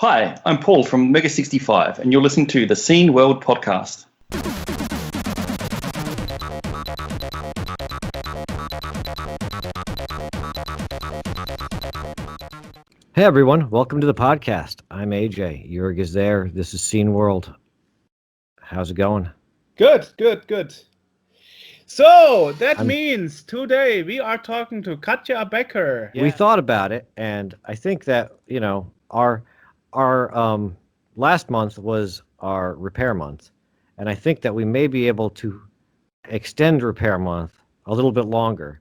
Hi, I'm Paul from Mega65, and you're listening to the Scene World podcast. Hey everyone, welcome to the podcast. I'm AJ. Joerg is there. This is Scene World. How's it going? Good. So that means today we are talking to Katja Becker. We thought about it, and I think that, our last month was our repair month, and I think that we may be able to extend repair month a little bit longer.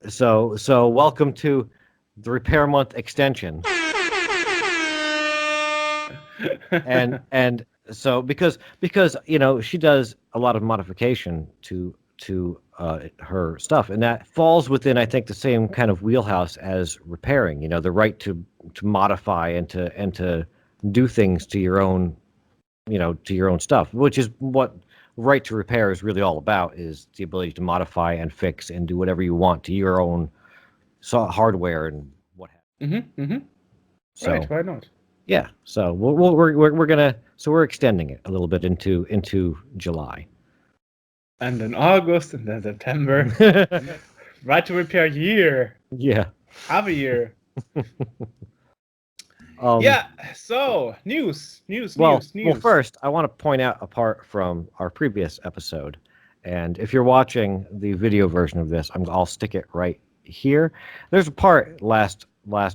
So welcome to the repair month extension. and so because she does a lot of modification to her stuff, and that falls within, I think, the same kind of wheelhouse as repairing. The right to modify and to do things to your own stuff, which is what right to repair is really all about, is the ability to modify and fix and do whatever you want to your own hardware and what have you. So, right, why not? Yeah, so we're extending it a little bit into July, and then August, and then September. Right to repair year. Yeah, half a year. So news. Well, first I want to point out, apart from our previous episode, and if you're watching the video version of this, I'll stick it right here. There's a part last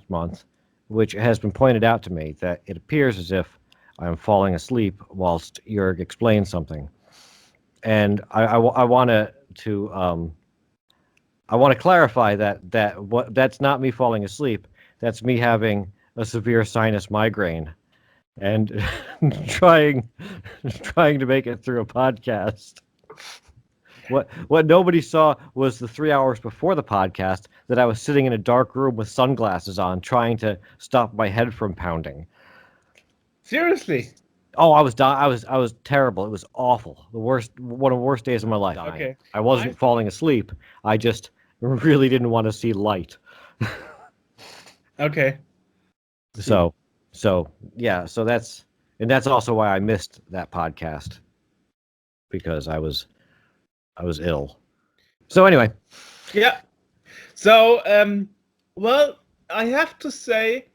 month which has been pointed out to me that it appears as if I'm falling asleep whilst Joerg explains something, and I want to clarify that's not me falling asleep. That's me having a severe sinus migraine and trying to make it through a podcast. What nobody saw was the 3 hours before the podcast that I was sitting in a dark room with sunglasses on, trying to stop my head from pounding. Seriously? Oh, I was terrible. It was awful. One of the worst days of my life. Okay. I wasn't falling asleep. I just really didn't want to see light. Okay. So that's also why I missed that podcast, because I was ill. So anyway. Yeah. So, well, I have to say,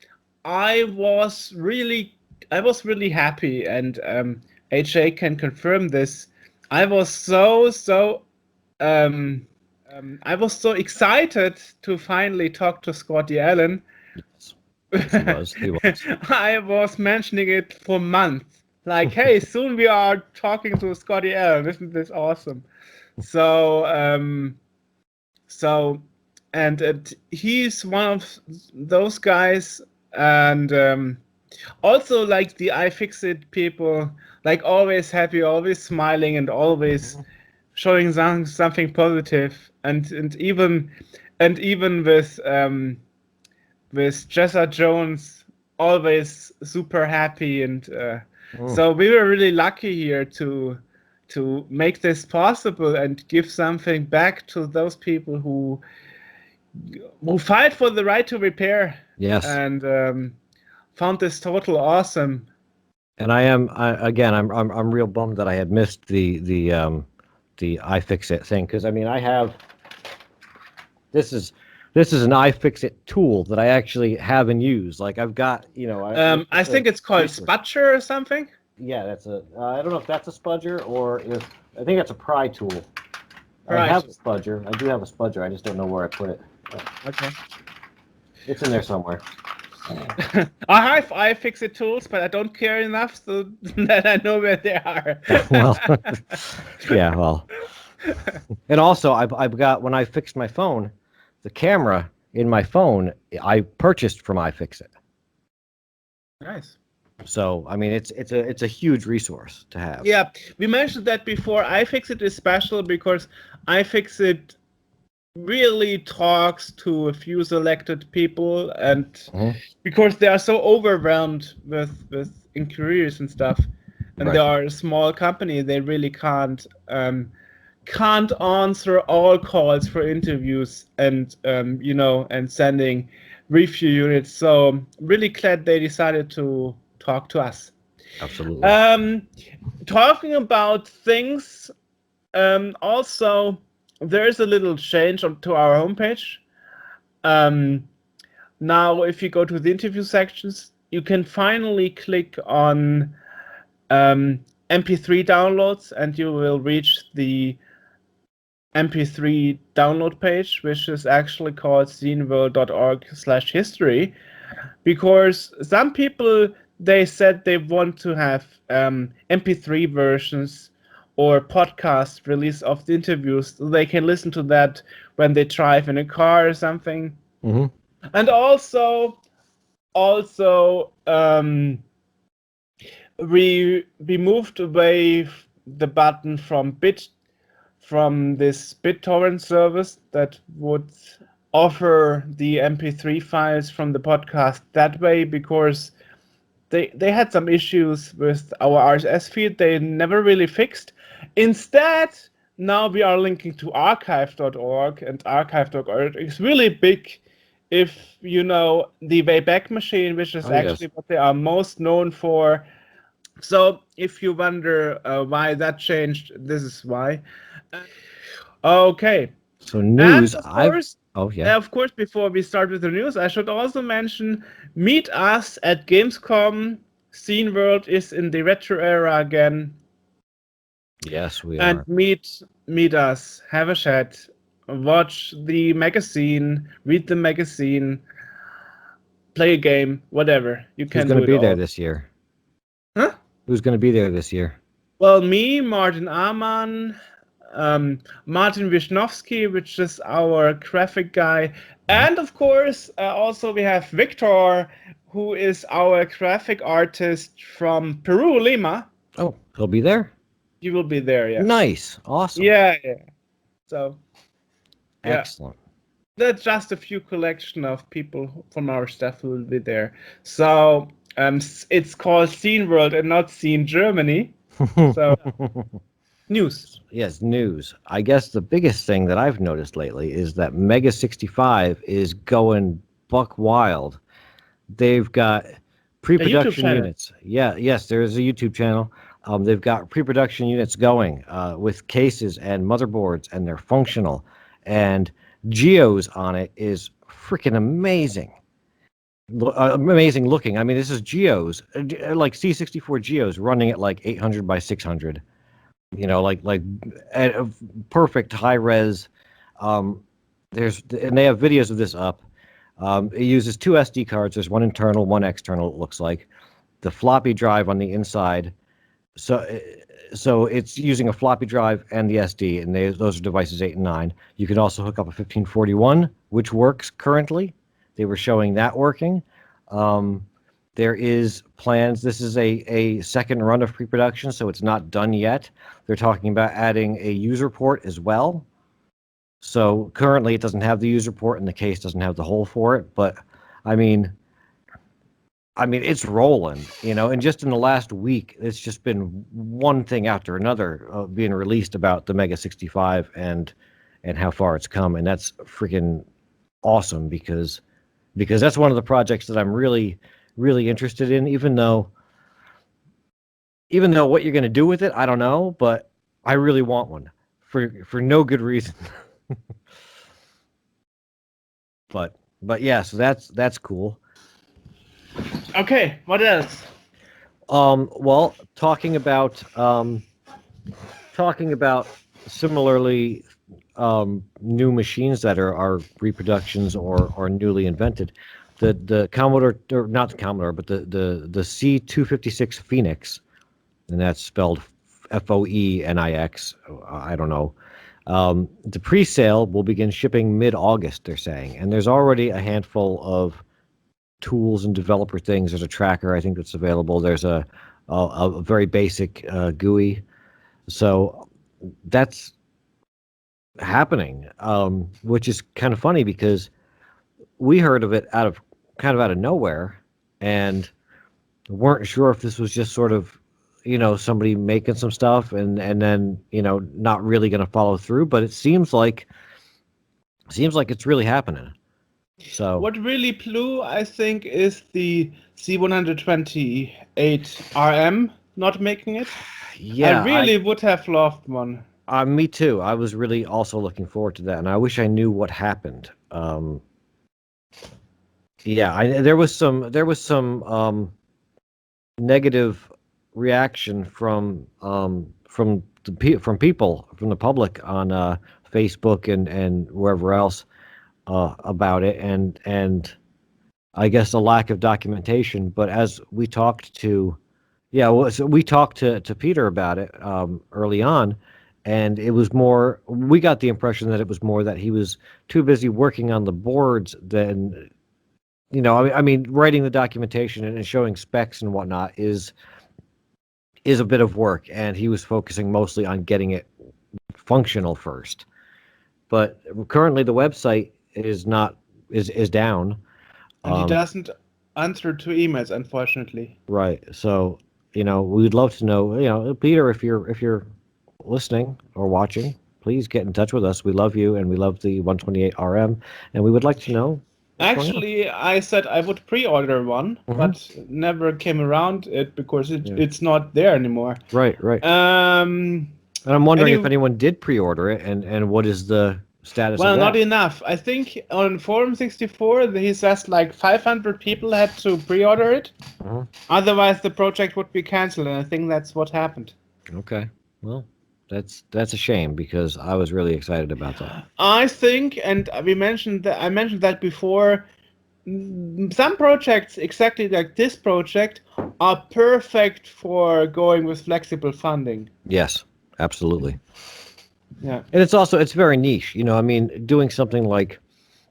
I was really happy, and AJ can confirm this. I was so excited to finally talk to Scotty Allen. Yes, he was. I was mentioning it for months. Like, hey, soon we are talking to Scotty Allen. Isn't this awesome? So, he's one of those guys, and also like the iFixit people, like always happy, always smiling, and always showing something positive, and even with Jessa Jones, always super happy, and so we were really lucky here to make this possible and give something back to those people who fight for the right to repair. Yes. And found this total awesome. And I'm real bummed that I had missed the iFixit thing, because I mean, I have this is an iFixit tool that I actually have and use. Like, I've got, I think it's called Spudger or something. Yeah, that's I don't know if that's a spudger or if, I think that's a pry tool. Right. I have a spudger. I do have a spudger. I just don't know where I put it. Okay. It's in there somewhere. I have iFixit tools, but I don't care enough so that I know where they are. Well, yeah, well. And also, I've got, when I fixed my phone, the camera in my phone, I purchased from iFixit. Nice. So, I mean, it's a huge resource to have. Yeah, we mentioned that before. iFixit is special because iFixit really talks to a few selected people, and because they are so overwhelmed with inquiries and stuff, and Right. they are a small company, they really can't answer all calls for interviews and and sending review units. So really glad they decided to talk to us. Absolutely. Talking about things, also there is a little change to our homepage. Now, if you go to the interview sections, you can finally click on MP3 downloads, and you will reach the MP3 download page, which is actually called sceneworld.org/history, because some people, they said they want to have MP3 versions or podcast release of the interviews so they can listen to that when they drive in a car or something. Mm-hmm. And also we moved away the button from this BitTorrent service that would offer the MP3 files from the podcast that way, because they had some issues with our RSS feed they never really fixed. Instead, now we are linking to archive.org, and archive.org is really big. If you know the Wayback Machine, which is actually what they are most known for. So if you wonder why that changed, this is why. Okay. So news, and of course, oh yeah. Of course, before we start with the news, I should also mention, meet us at Gamescom. Scene World is in the retro era again. Yes, we and are. meet us, have a chat, watch the magazine, read the magazine, play a game, whatever. You can do it all. Who's going to be there this year? Huh? Who's going to be there this year? Well, me, Martin Amann, Martin Wisnowski, which is our graphic guy, and of course, also we have Victor, who is our graphic artist from Peru, Lima. Oh, he'll be there? He will be there, yeah. Nice. Awesome. Yeah. So, yeah. Excellent. That's just a few collection of people from our staff who will be there. So, it's called Scene World and not Scene Germany. So, news. Yes, news. I guess the biggest thing that I've noticed lately is that Mega 65 is going buck wild. They've got pre-production units. Yes, there is a YouTube channel. They've got pre-production units going with cases and motherboards, and they're functional. And Geos on it is freaking amazing. Amazing looking. I mean, this is Geos, like C64 Geos running at like 800 by 600. You know, like at a perfect high res. And they have videos of this up. It uses two SD cards. There's one internal, one external. It looks like the floppy drive on the inside. So it's using a floppy drive and the SD, and those are devices 8 and 9. You can also hook up a 1541, which works currently. They were showing that working. There is plans. This is a second run of pre-production, so it's not done yet. They're talking about adding a user port as well. So currently it doesn't have the user port, and the case doesn't have the hole for it. But I mean, it's rolling, you know. And just in the last week, it's just been one thing after another being released about the Mega 65 and how far it's come, and that's freaking awesome because that's one of the projects that I'm really interested in. Even though what you're going to do with it, I don't know, but I really want one for no good reason. but yeah, so that's cool. Okay, what else? Well, talking about similarly new machines that are reproductions or newly invented. The Commodore, or not the Commodore, but the C256 Phoenix, and that's spelled Foenix. I don't know. The pre-sale will begin shipping mid-August, they're saying, and there's already a handful of tools and developer things. There's a tracker, I think, that's available. There's a very basic GUI. So that's happening, which is kind of funny because we heard of it out of nowhere and weren't sure if this was just sort of, you know, somebody making some stuff and then, you know, not really going to follow through. But it seems like it's really happening. So what really blew, I think, is the C120 128RM not making it. Yeah, I really would have loved one. Me too. I was really also looking forward to that, and I wish I knew what happened. Yeah, there was some negative reaction from people from the public on Facebook and wherever else about it, and I guess a lack of documentation. But as we talked to, so we talked to Peter about it early on, and it was more. We got the impression that it was more that he was too busy working on the boards than, I mean, writing the documentation and showing specs and whatnot is a bit of work, and he was focusing mostly on getting it functional first. But currently, the website is down. And he doesn't answer to emails, unfortunately. Right. So, we'd love to know, Peter, if you're listening or watching, please get in touch with us. We love you, and we love the 128RM, and we would like to know. Actually, I said I would pre-order one, but never came around it because it's not there anymore. Right. And I'm wondering if anyone did pre-order it, and what is the status of that? Well, not enough. I think on Forum 64, he says like 500 people had to pre-order it. Otherwise, the project would be cancelled, and I think that's what happened. Okay. Well, that's a shame, because I was really excited about that. I think, and I mentioned that before, some projects exactly like this project are perfect for going with flexible funding. Yes, absolutely. Yeah, and it's very niche. I mean, doing something like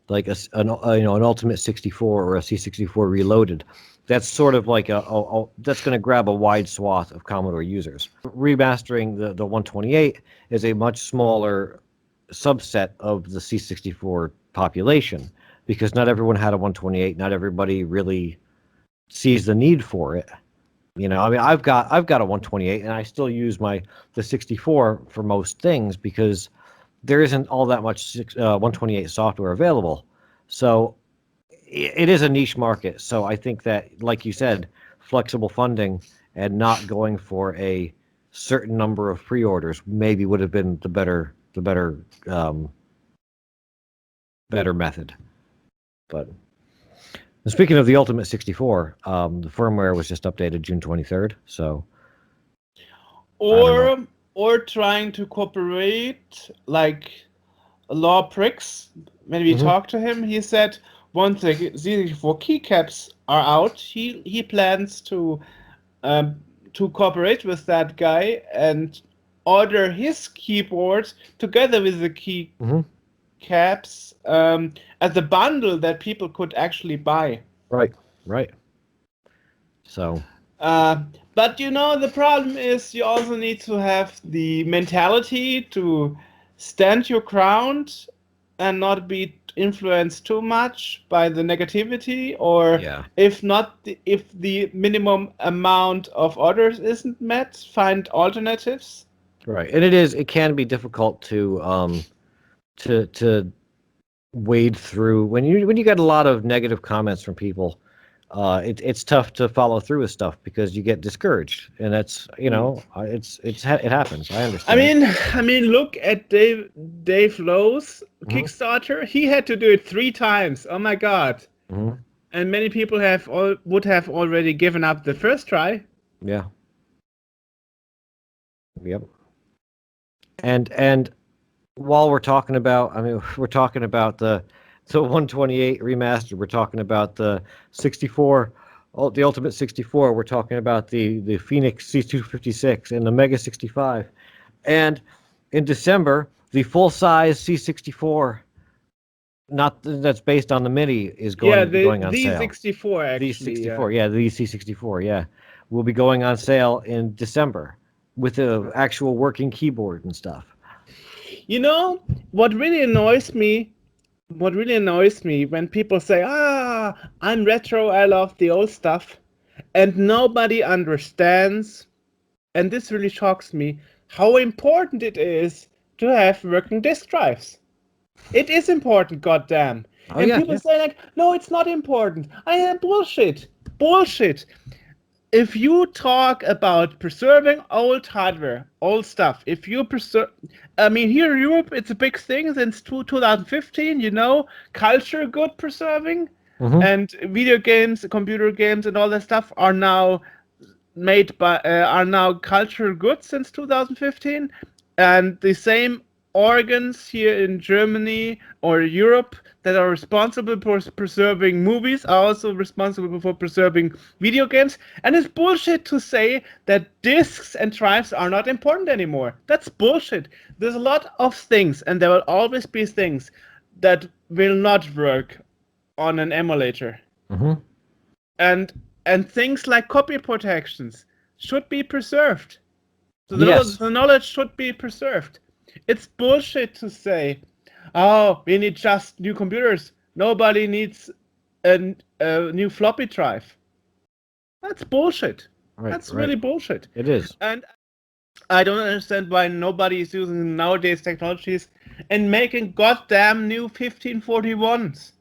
an Ultimate 64 or a C64 Reloaded, that's sort of like that's going to grab a wide swath of Commodore users. Remastering the 128 is a much smaller subset of the C64 population, because not everyone had a 128. Not everybody really sees the need for it. I mean, I've got a 128, and I still use the 64 for most things, because there isn't all that much 128 software available. So it is a niche market. So I think that, like you said, flexible funding and not going for a certain number of pre-orders maybe would have been the better method. But speaking of the Ultimate 64, the firmware was just updated June 23rd. So, or trying to cooperate like Law Pricks. When we talked to him, he said once the Z64 keycaps are out, he plans to cooperate with that guy and order his keyboard together with the keycaps as a bundle that people could actually buy. Right. So. But the problem is you also need to have the mentality to stand your ground and not be influenced too much by the negativity, or if the minimum amount of orders isn't met, find alternatives. Right, and it can be difficult to wade through when you get a lot of negative comments from people. It's tough to follow through with stuff because you get discouraged, and that's it happens. I understand. I mean, look at Dave Lowe's Kickstarter. He had to do it 3 times. Oh my God! And many people would have already given up the first try. Yeah. Yep. And while we're talking about, we're talking about the 128 remastered. We're talking about the 64, the Ultimate 64. We're talking about the Phoenix C256 and the Mega 65. And in December, the full-size C64, that's based on the Mini, is going on sale. The C64, actually. The C64, the C64, will be going on sale in December with the actual working keyboard and stuff. What really annoys me when people say, I'm retro, I love the old stuff, and nobody understands, and this really shocks me, how important it is to have working disk drives. It is important, goddamn. People say no, it's not important. I have bullshit. if you talk about preserving old hardware, old stuff, if you preserve, I mean, here in Europe, it's a big thing since 2015, culture good preserving, and video games, computer games, and all that stuff are now are now cultural goods since 2015, and the same organs here in Germany or Europe that are responsible for preserving movies are also responsible for preserving video games. And it's bullshit to say that discs and drives are not important anymore. That's bullshit. There's a lot of things, and there will always be things that will not work on an emulator. And things like copy protections should be preserved. So the knowledge should be preserved. It's bullshit to say, oh, we need just new computers. Nobody needs a new floppy drive. That's bullshit. That's really bullshit. It is. And I don't understand why nobody is using nowadays technologies and making goddamn new 1541s.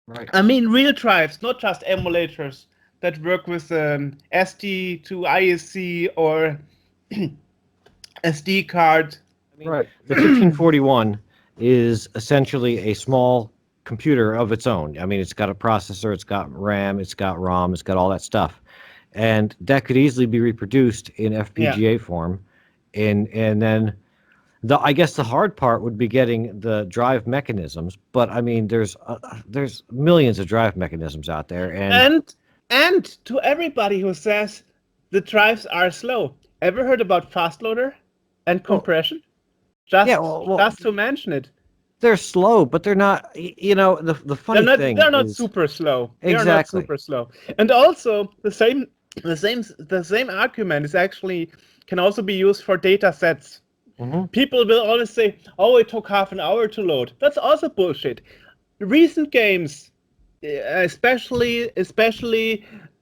Right. I mean, real drives, not just emulators that work with SD to ISC or SD card. Right. The 1541 is essentially a small computer of its own. I mean, it's got a processor, it's got RAM, it's got ROM, it's got all that stuff. And that could easily be reproduced in FPGA form. And then I guess the hard part would be getting the drive mechanisms, but I mean, there's millions of drive mechanisms out there, and to everybody who says the drives are slow, ever heard about fast loader and compression? Just to mention it. They're slow, but they're not. The funny thing they're not super slow. Exactly. They're not super slow. And also the same argument is actually can also be used for data sets. People will always say, "Oh, it took half an hour to load." That's also bullshit. Recent games, especially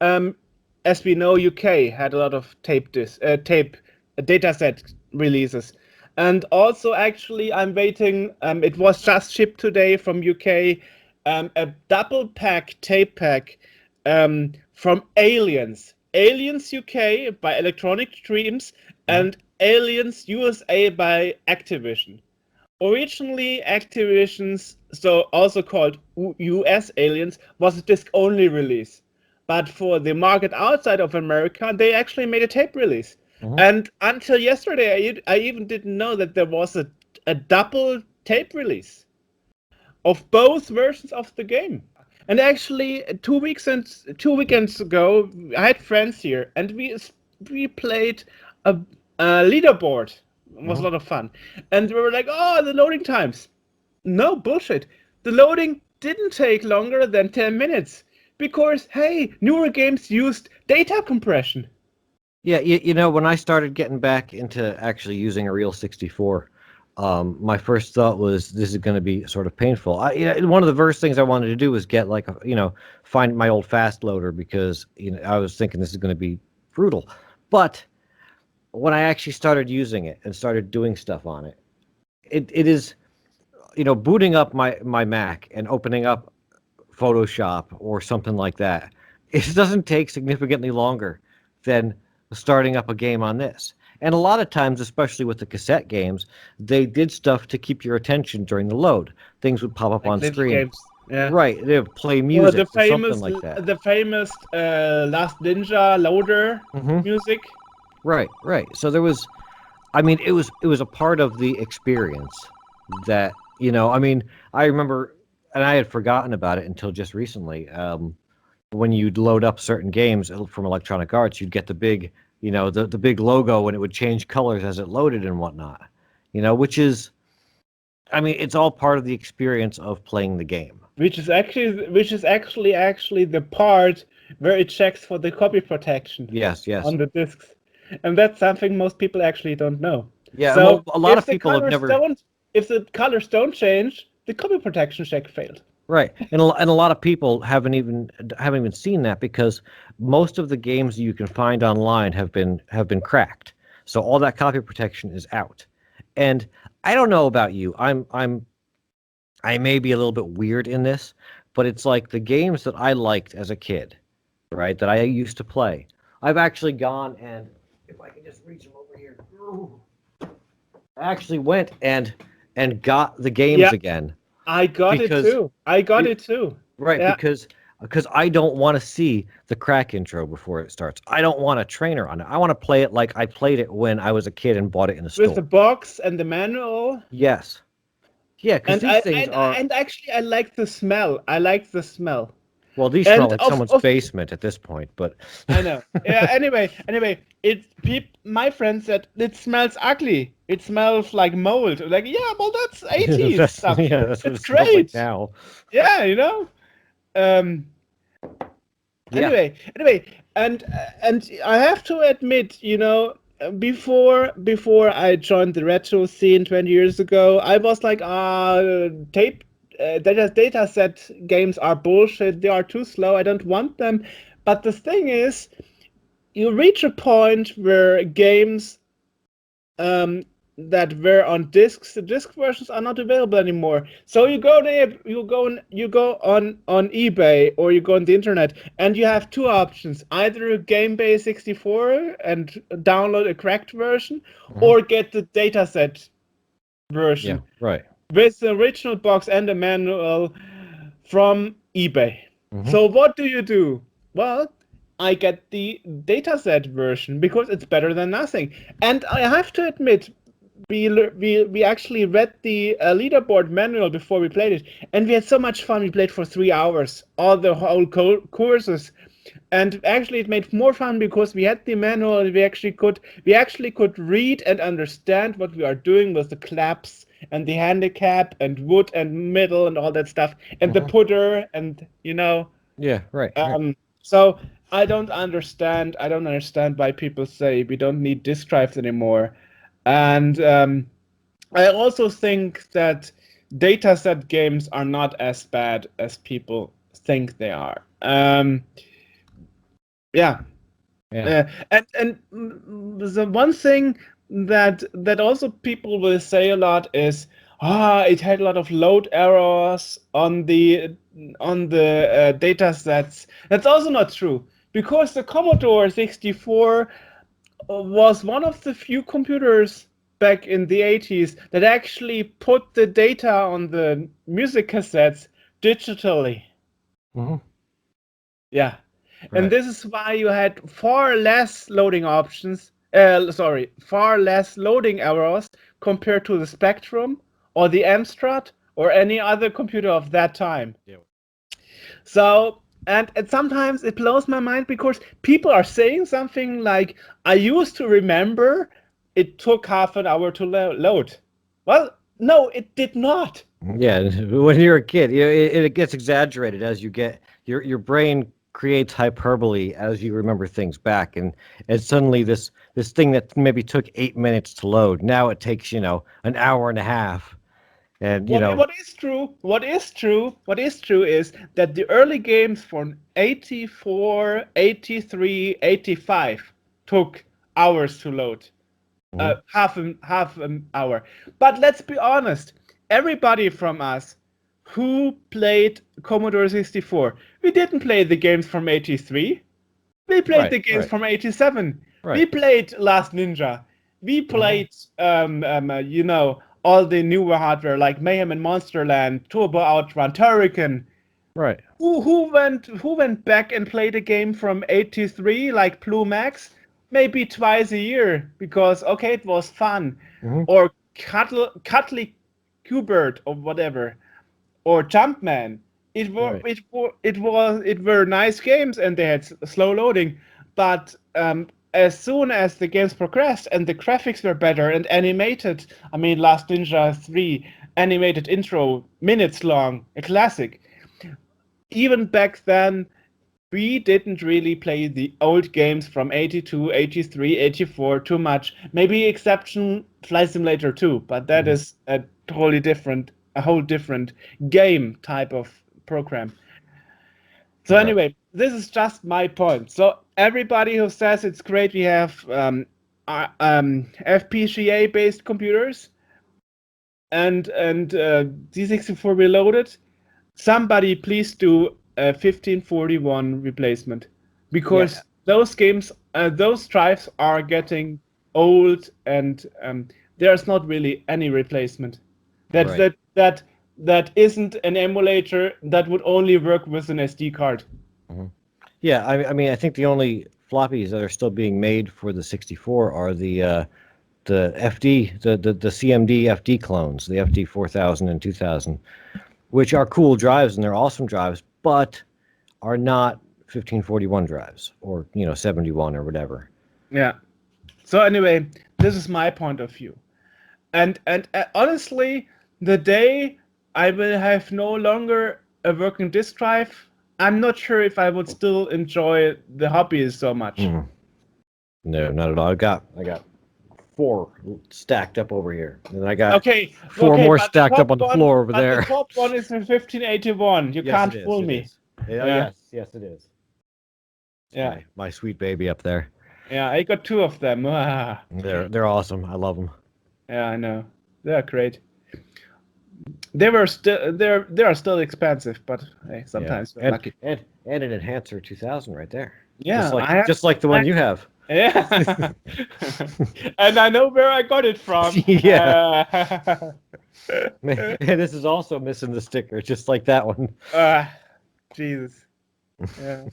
as we know, UK had a lot of tape data set releases. And also, actually, I'm waiting. It was just shipped today from UK. A double tape pack from Aliens UK by Electronic Dreams and Aliens USA by Activision. Originally, Activision's, so also called US Aliens, was a disc-only release. But for the market outside of America, they actually made a tape release. And until yesterday, I even didn't know that there was a double tape release of both versions of the game. And actually, 2 weekends ago, I had friends here, and we played a leaderboard. It was a lot of fun. And we were like, oh, the loading times. No, bullshit. The loading didn't take longer than 10 minutes. Because, hey, newer games used data compression. Yeah, when I started getting back into actually using a real 64, my first thought was this is going to be sort of painful. One of the first things I wanted to do was get find my old fast loader because I was thinking this is going to be brutal. But when I actually started using it and started doing stuff on it, it is, booting up my Mac and opening up Photoshop or something like that. It doesn't take significantly longer than starting up a game on this. And a lot of times, especially with the cassette games, they did stuff to keep your attention during the load. Things would pop up on screen. Games. Yeah. Right, they would play music or something like that. The famous Last Ninja loader music. Right. So there was, it was a part of the experience that, I remember, and I had forgotten about it until just recently. When you'd load up certain games from Electronic Arts, you'd get the big, the big logo, and it would change colors as it loaded and whatnot. Which is, it's all part of the experience of playing the game. Which is actually the part where it checks for the copy protection. Yes. On the discs, and that's something most people actually don't know. Yeah, so a lot of people have never. If the colors don't change, the copy protection check failed. Right, and a lot of people haven't even seen that because most of the games you can find online have been cracked. So all that copy protection is out. And I don't know about you. I may be a little bit weird in this, but it's like the games that I liked as a kid, right? That I used to play I've actually gone and if I can just reach them over here, I actually went and got the games again. I got it too. Right, Yeah. because I don't want to see the crack intro before it starts. I don't want a trainer on it. I want to play it like I played it when I was a kid and bought it in the store. With the box and the manual. Yes. Yeah, because these things are. And actually, I like the smell. Well, these smell like someone's basement at this point, but. I know. Yeah. Anyway, my friend said it smells ugly. It smells like mold. Like, yeah, well, that's 80s stuff. Yeah, that's what it's it smells great like now. Yeah, you know. Anyway, and I have to admit, you know, before I joined the retro scene 20 years ago, I was like, data set games are bullshit. They are too slow. I don't want them. But the thing is, you reach a point where games that were on discs, the disc versions are not available anymore. So you go there, you go on eBay or you go on the internet, and you have two options: either a Game-Base 64 and download a cracked version, or get the dataset version. Yeah, right. With the original box and a manual from eBay. So what do? Well, I get the dataset version because it's better than nothing. And I have to admit, we actually read the leaderboard manual before we played it, and we had so much fun. We played for 3 hours, all the whole courses, and actually it made more fun because we had the manual. And we actually could read and understand what we are doing with the claps and the handicap and wood and middle and all that stuff, and the putter, and you know. Yeah, right. So I don't understand why people say we don't need disk drives anymore. And I also think that dataset games are not as bad as people think they are. And the one thing that also people will say a lot is, it had a lot of load errors on the data sets. That's also not true, because the Commodore 64 was one of the few computers back in the 80s that actually put the data on the music cassettes digitally. Yeah. Right. And this is why you had far less loading options, far less loading errors compared to the Spectrum or the Amstrad or any other computer of that time. Yeah. So, and sometimes it blows my mind because people are saying something like, I used to remember it took half an hour to load. Well, no, it did not. Yeah, when you're a kid, it gets exaggerated as you get, your brain creates hyperbole as you remember things back, and suddenly this thing that maybe took 8 minutes to load, now it takes, an hour and a half. And what is true is that the early games from 84, 83, 85 took hours to load. Half an hour. But let's be honest, everybody from us who played Commodore 64, we didn't play the games from 83. We played the games from 87. Right. We played Last Ninja. We played all the newer hardware like Mayhem and Monsterland, Turbo Outrun, Turrican. Right. Who went back and played a game from 83 like Blue Max? Maybe twice a year because it was fun. Or Cuddly Qbert or whatever, or Jumpman. It were nice games and they had slow loading, but as soon as the games progressed and the graphics were better and animated, Last Ninja 3 animated intro, minutes long, a classic. Even back then, we didn't really play the old games from 82, 83, 84 too much. Maybe exception Flight Simulator 2, but that is a whole different game type of program. So anyway, this is just my point. So everybody who says it's great, we have FPGA-based computers and Z64 Reloaded. Somebody please do a 1541 replacement, because those games those drives are getting old, and there's not really any replacement. That isn't an emulator that would only work with an SD card. Mm-hmm. Yeah, I mean, I think the only floppies that are still being made for the 64 are the FD, the CMD FD clones, the FD 4000 and 2000, which are cool drives and they're awesome drives, but are not 1541 drives or 71 or whatever. Yeah. So anyway, this is my point of view, and honestly, the day I will have no longer a working disk drive, I'm not sure if I would still enjoy the hobby so much. Mm. No, not at all. I got 4 stacked up over here, and I got 4 more stacked up on the floor over there. The top one is a 1581. You can't fool me. Yes, it is. Yeah, my sweet baby up there. Yeah, I got 2 of them. They're awesome. I love them. Yeah, I know. They're great. They are still expensive, but hey, sometimes we're lucky. And an Enhancer 2000 right there. Yeah, just like the one you have. Yeah. And I know where I got it from. Yeah. Man, this is also missing the sticker, just like that one. Jesus. Yeah.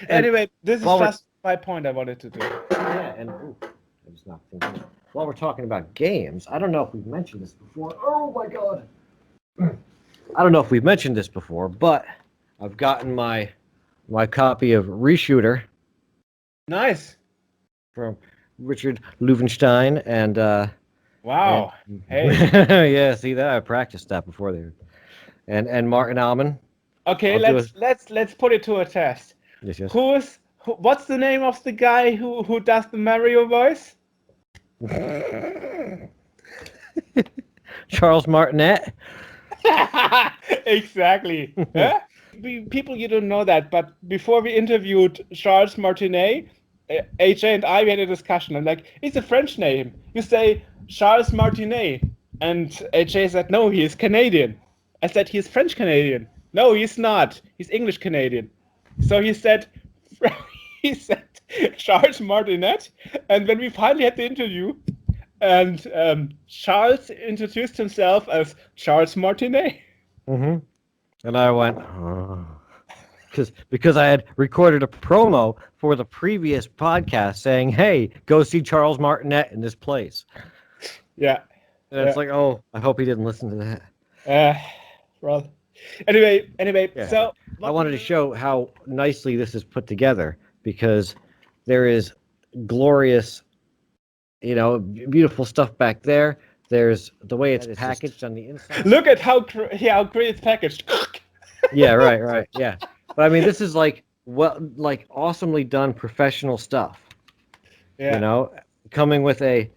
Anyway, this is just my point I wanted to do. Yeah, and I was not thinking. While we're talking about games, I don't know if we've mentioned this before. Oh my god. I don't know if we've mentioned this before, but I've gotten my copy of Reshooter. Nice. From Richard Loewenstein and wow. Hey. Yeah, see that I practiced that before there. And Martin Alman. Okay, let's put it to a test. Yes. What's the name of the guy who does the Mario voice? Charles Martinet. Exactly. Huh? People, you don't know that, but before we interviewed Charles Martinet, AJ and I, we had a discussion. I'm like, it's a French name. You say Charles Martinet. And AJ said, no, he is Canadian. I said, he's French Canadian. No, he's not. He's English Canadian. So he said Charles Martinet. And when we finally had the interview, and Charles introduced himself as Charles Martinet. Mm-hmm. And I went, because I had recorded a promo for the previous podcast saying, hey, go see Charles Martinet in this place. Yeah. And it's like, oh, I hope he didn't listen to that. Well, anyway, yeah. So I wanted to show how nicely this is put together, because there is glorious, beautiful stuff back there. There's the way it's packaged on the inside. Look at how great it's packaged. Yeah, right. Yeah. But I mean, this is like awesomely done professional stuff. Yeah. Coming with a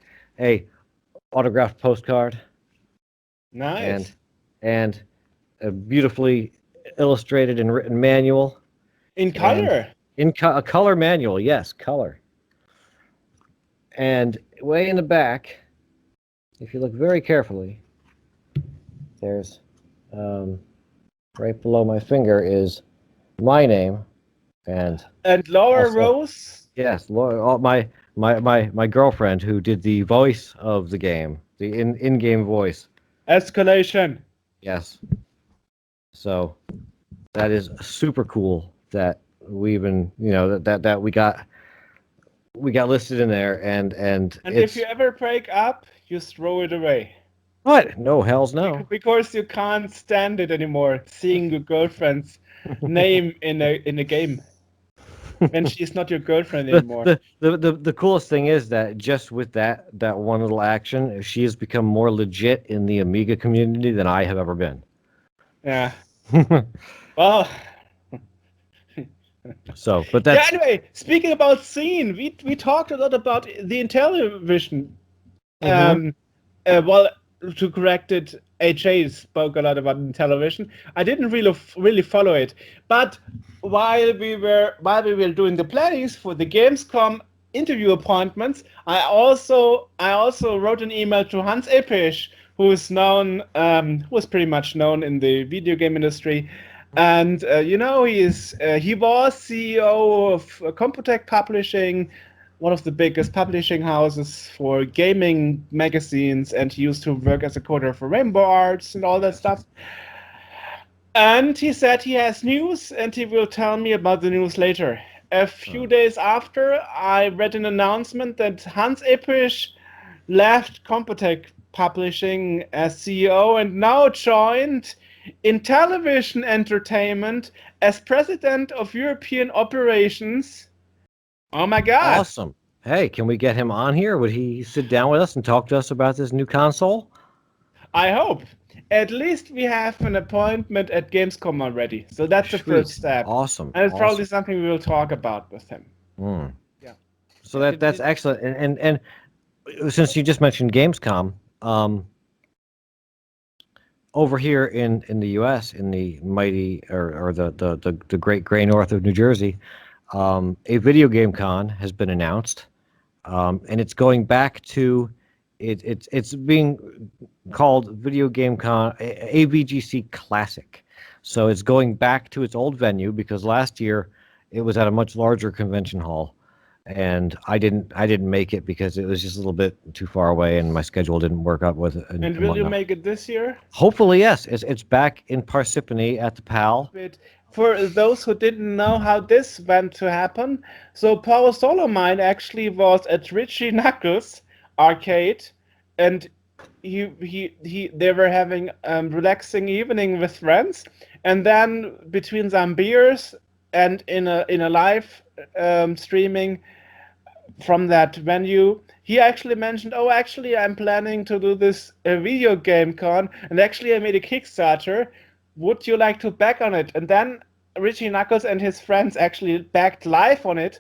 autographed postcard. Nice. And a beautifully illustrated and written manual. In color. A color manual, yes, color. And way in the back, if you look very carefully, there's right below my finger is my name and Laura also, Rose. Yes, Laura, my girlfriend who did the voice of the game, the in-game voice. Escalation. Yes. So that is super cool that we even that we got listed in there and if you ever break up, you throw it away. What? No, hells no. Because you can't stand it anymore, seeing your girlfriend's name in a game. When she's not your girlfriend anymore. The coolest thing is that just with that one little action, she has become more legit in the Amiga community than I have ever been. Yeah. Well. So, but that's... Yeah, anyway, speaking about scene, we talked a lot about the Intellivision. Well, to correct it, AJ spoke a lot about Intellivision. I didn't really follow it, but while we were doing the plannings for the Gamescom interview appointments, I also wrote an email to Hans Eppisch, who is pretty much known in the video game industry. And he was CEO of Computech Publishing, one of the biggest publishing houses for gaming magazines, and he used to work as a coder for Rainbow Arts and all that stuff. And he said he has news, and he will tell me about the news later. A few days after, I read an announcement that Hans Ippisch left Compotech Publishing as CEO and now joined in television entertainment as president of European operations. Oh my God. Awesome. Hey, can we get him on here? Would he sit down with us and talk to us about this new console? I hope. At least we have an appointment at Gamescom already. So that's the first step. Awesome. And it's probably something we will talk about with him. Yeah. So that's excellent. And since you just mentioned Gamescom, over here in the U.S., in the mighty or the great gray north of New Jersey, a video game con has been announced, and it's going back to it's being called Video Game Con AVGC Classic. So it's going back to its old venue because last year it was at a much larger convention hall, and I didn't make it because it was just a little bit too far away and my schedule didn't work out with it. And will you make it this year? Hopefully, yes. It's back in Parsippany at the PAL. For those who didn't know how this went to happen, so Paul Solomon actually was at Richie Knuckles arcade, and they were having a relaxing evening with friends, and then between some beers and in a live streaming from that venue, he actually mentioned, oh, actually I'm planning to do this video game con, and actually I made a Kickstarter. Would you like to back on it? And then Richie Knuckles and his friends actually backed live on it,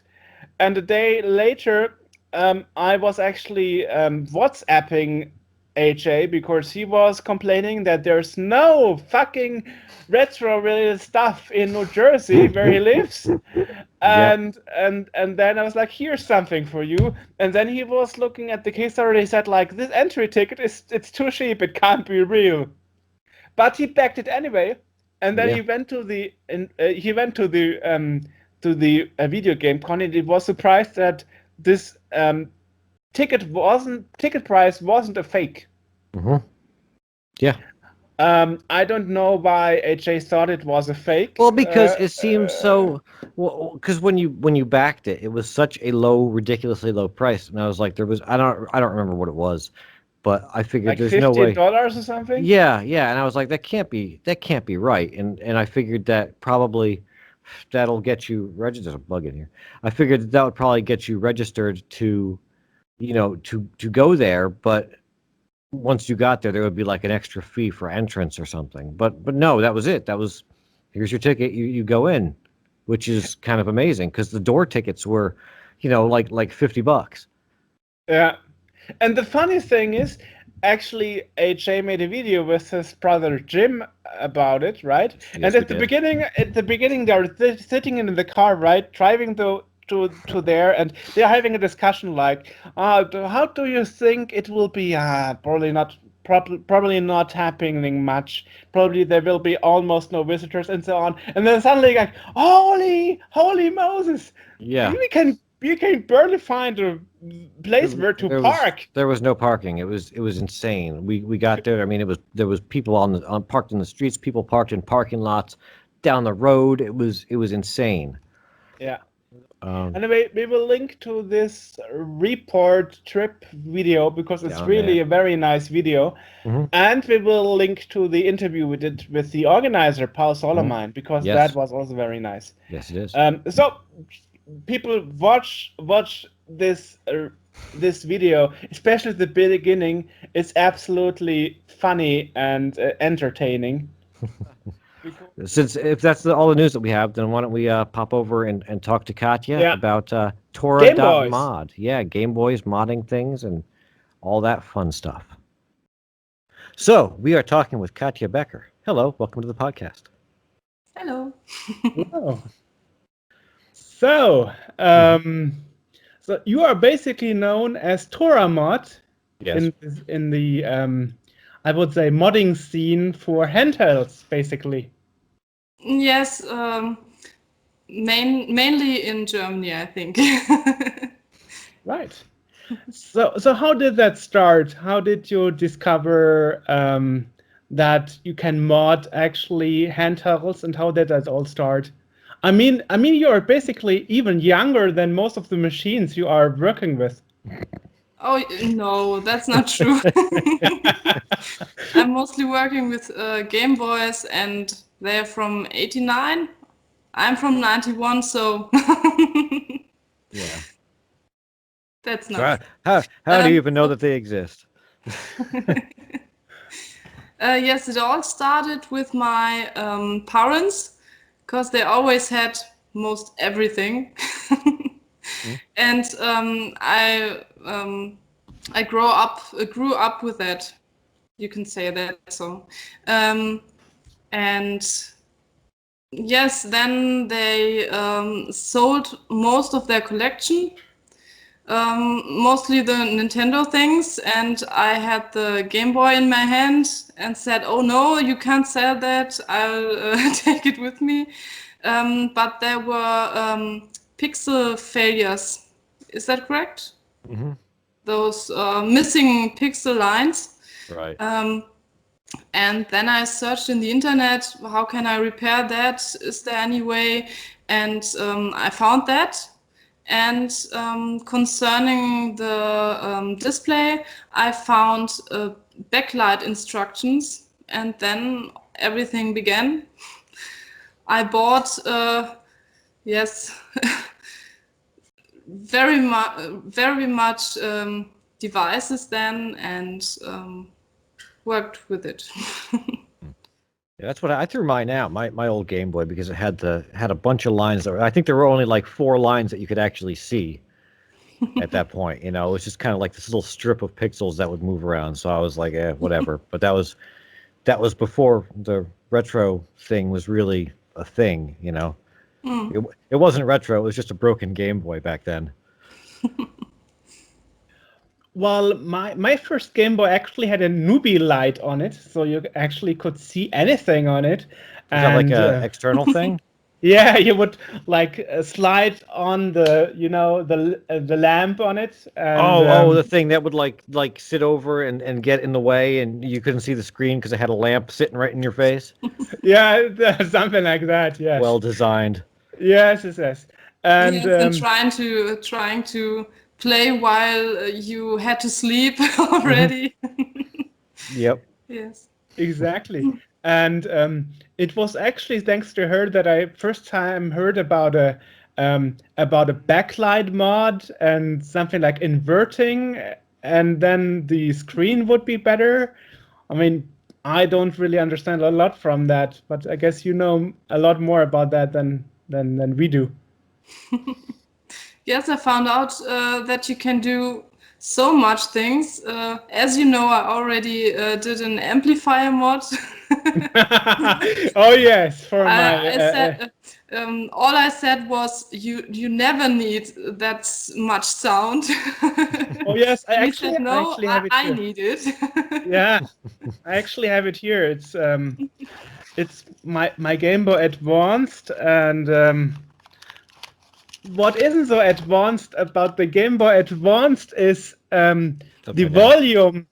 and a day later I was actually WhatsApping AJ because he was complaining that there's no fucking retro-related stuff in New Jersey where he lives. And then I was like, here's something for you. And then he was looking at the Kickstarter and he said, like, this entry ticket it's too cheap, it can't be real. But he backed it anyway. And then he went to the video game con, and he was surprised that this ticket price wasn't a fake. Mm-hmm. Yeah. I don't know why AJ thought it was a fake. Well, because it seems so. Well, because when you backed it, it was such a ridiculously low price, and I was like, there was I don't remember what it was, but I figured like there's no way. $15 or something. Yeah, and I was like, that can't be right, and I figured that probably that'll get you registered. There's a bug in here. I figured that would probably get you registered to go there, but once you got there would be like an extra fee for entrance or something. But no, that was it. That was, here's your ticket, you go in, which is kind of amazing because the door tickets were, like $50. Yeah. And the funny thing is, actually, AJ made a video with his brother Jim about it, right? Yes, and at the beginning, they were sitting in the car, right, driving to there, and they're having a discussion like, how do you think it will be? Probably not happening much. Probably there will be almost no visitors and so on. And then suddenly, like, holy Moses! Yeah, you can barely find a place where to park. There was no parking. It was insane. We got there. I mean, there was people parked in the streets. People parked in parking lots down the road. It was insane. Yeah. Anyway, we will link to this report trip video because it's really a very nice video. Mm-hmm. And we will link to the interview we did with the organizer, Paul Solomon, because that was also very nice. Yes, it is. So people watch this video, especially the beginning. It's absolutely funny and entertaining. Since if that's all the news that we have, then why don't we pop over and talk to Katja about Tora.mod. Yeah, Game Boys modding things and all that fun stuff. So we are talking with Katja Becker. Hello, welcome to the podcast. Hello. Hello. So you are basically known as Tora.mod in the I would say modding scene for handhelds, basically. Yes, mainly in Germany, I think. Right. So how did that start? How did you discover that you can mod actually handhelds, and how did that all start? I mean, you are basically even younger than most of the machines you are working with. Oh no, that's not true. I'm mostly working with Game Boys, and they're from '89. I'm from '91, so Yeah. that's So not how do you even know that they exist? true. Yes, it all started with my parents, because they always had most everything. And I grew up with that. You can say that. So, and yes, then they sold most of their collection, mostly the Nintendo things, and I had the Game Boy in my hand and said, "Oh no, you can't sell that. I'll take it with me." But there were pixel failures. Is that correct? Mm-hmm. Those missing pixel lines. Right. And then I searched in the internet, how can I repair that? Is there any way? And I found that. And concerning the display, I found backlight instructions, and then everything began. I bought, yes, very much devices then, and worked with it. Yeah, that's what I threw mine out, my old Game Boy, because it had a bunch of lines that I think there were only like 4 lines that you could actually see at that point. You know, it was just kind of like this little strip of pixels that would move around. So I was like, whatever. But that was before the retro thing was really a thing. You know, it wasn't retro. It was just a broken Game Boy back then. Well, my first Game Boy actually had a newbie light on it, so you actually could see anything on it. Is that like And a external thing? yeah, you would like slide on the lamp on it, and Oh, the thing that would like sit over and get in the way, and you couldn't see the screen because it had a lamp sitting right in your face. yeah, something like that. Yes. Well designed. Yes, yes, yes. And Yes, and trying to play while you had to sleep already. Yep. Yes. exactly. And it was actually thanks to her that I first time heard about a backlight mod and something like inverting, and then the screen would be better. I mean, I don't really understand a lot from that, but I guess you know a lot more about that than we do. Yes, I found out that you can do so much things. As you know, I already did an amplifier mod. Oh yes, for my I said all I said was you never need that much sound. oh yes, And he said I no, actually have it I here. need it. Yeah, I actually have it here. It's my Game Boy Advanced, and what isn't so advanced about the Game Boy Advanced is the upside down. volume.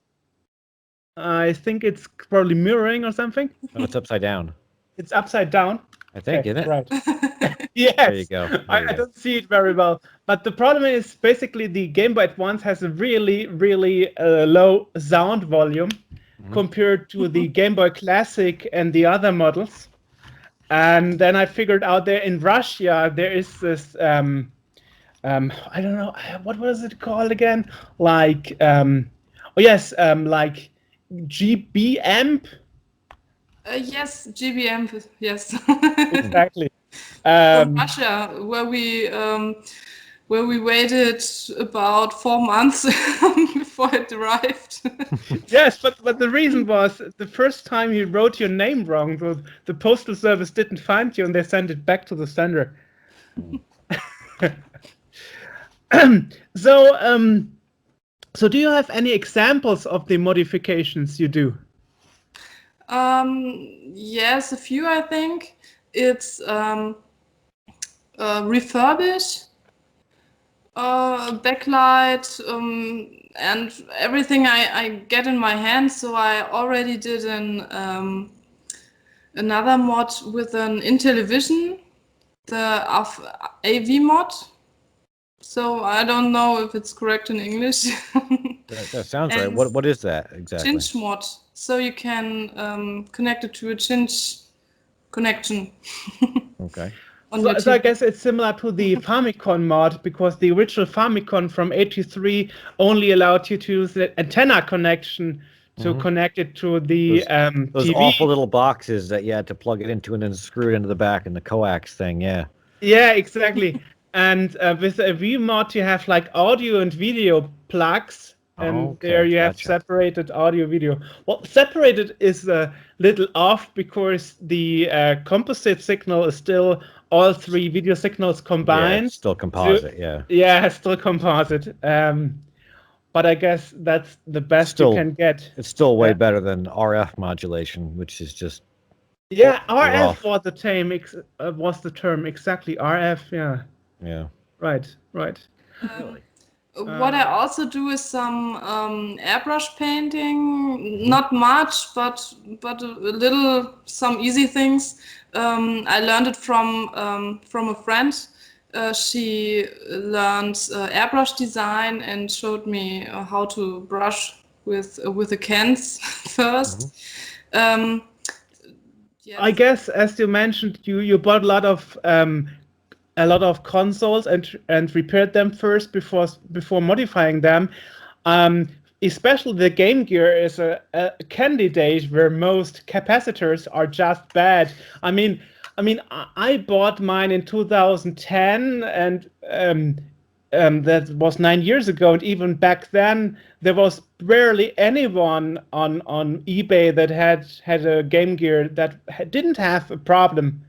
I think it's probably mirroring or something. Oh, it's upside down. It's upside down. I think, isn't it? Right. Yes. There you go. I don't see it very well. But the problem is basically the Game Boy Advance has a really, really low sound volume compared to the Game Boy Classic and the other models. And then I figured out there in Russia there is this I don't know what was it called again? Like like GB amp. Yes, GBM. Yes. Exactly. From Russia, where we waited about 4 months before it arrived. Yes, but the reason was the first time you wrote your name wrong, so the postal service didn't find you and they sent it back to the sender. So do you have any examples of the modifications you do? Yes, a few, I think. It's refurbish. backlight, and everything I get in my hand. So I already did another mod with an Intellivision, the AV mod. So I don't know if it's correct in English. That sounds right. What is that exactly? Cinch mod. So you can connect it to a cinch connection. Okay. So I guess it's similar to the Famicom mod, because the original Famicom from 83 only allowed you to use the antenna connection to connect it to the those TV. awful little boxes that you had to plug it into and then screw it into the back and the coax thing. Yeah. Yeah, exactly. And with the AV mod, you have like audio and video plugs, and Okay, there you have gotcha. separated audio video. Well, separated is a little off, because the composite signal is still all three video signals Yeah, combined. it's still composite. Yeah. Yeah, it's still composite. But I guess that's the best you can get. It's still way better than RF modulation, which is just Yeah, rough. RF was the term exactly. RF, yeah. Yeah. Right. What I also do is some airbrush painting. Not much, but a little, some easy things. I learned it from a friend. She learned airbrush design and showed me how to brush with the cans first. Yes. I guess, as you mentioned, you bought a lot of consoles and repaired them first before modifying them. Especially the Game Gear is a candidate where most capacitors are just bad. I mean, I bought mine in 2010, and that was 9 years ago, and even back then there was rarely anyone on eBay that had a Game Gear that didn't have a problem.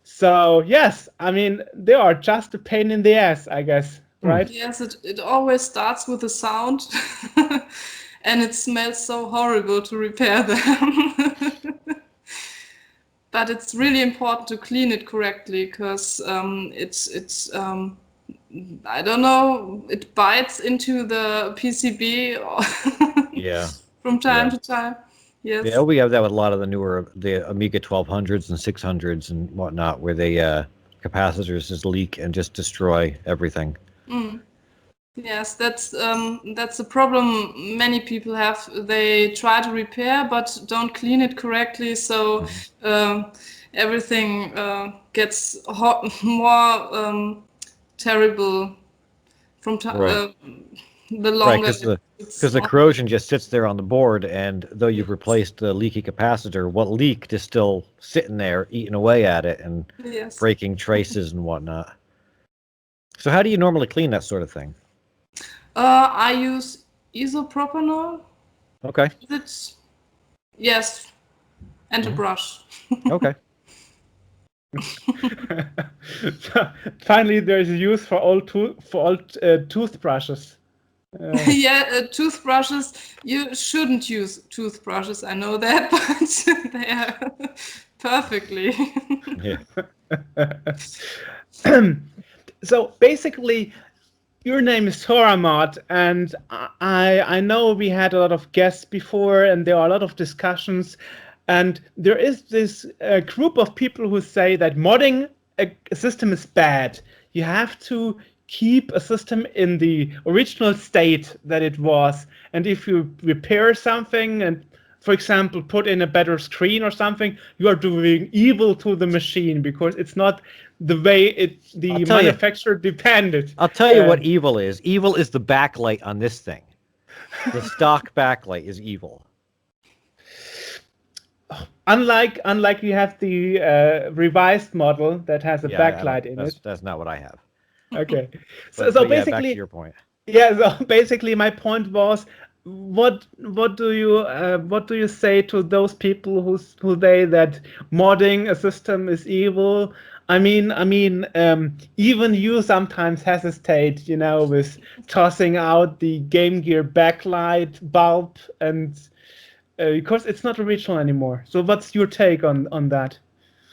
So yes, I mean, they are just a pain in the ass, I guess, right? Yes, it always starts with a sound, and it smells so horrible to repair them. But it's really important to clean it correctly, because it's I don't know, it bites into the PCB Yeah. from time to time. Yes. Yeah, we have that with a lot of the Amiga 1200s and 600s and whatnot, where the capacitors just leak and just destroy everything. Yes, that's a problem many people have. They try to repair but don't clean it correctly, so everything gets more terrible from the longer. Because the corrosion just sits there on the board, and though you've replaced the leaky capacitor, what leaked is still sitting there eating away at it and breaking traces and whatnot. So how do you normally clean that sort of thing? I use isopropanol. Okay. Yes, and a brush. Okay. Finally, there's a use for all toothbrushes. Toothbrushes. You shouldn't use toothbrushes. I know that, but they are perfectly. Yeah. So basically, your name is Tora.mod, and I know we had a lot of guests before, and there are a lot of discussions, and there is this group of people who say that modding a system is bad. You have to keep a system in the original state that it was, and if you repair something and, for example, put in a better screen or something, you are doing evil to the machine, because it's not the way the manufacturer depended. I'll tell you what evil is. Evil is the backlight on this thing. The stock backlight is evil. Unlike you have the revised model that has a backlight in it. That's not what I have. Okay. So basically, back to your point. Yeah. So basically, my point was, what do you say to those people who say that modding a system is evil? I mean, even you sometimes hesitate, with tossing out the Game Gear backlight bulb, and because it's not original anymore. So what's your take on that?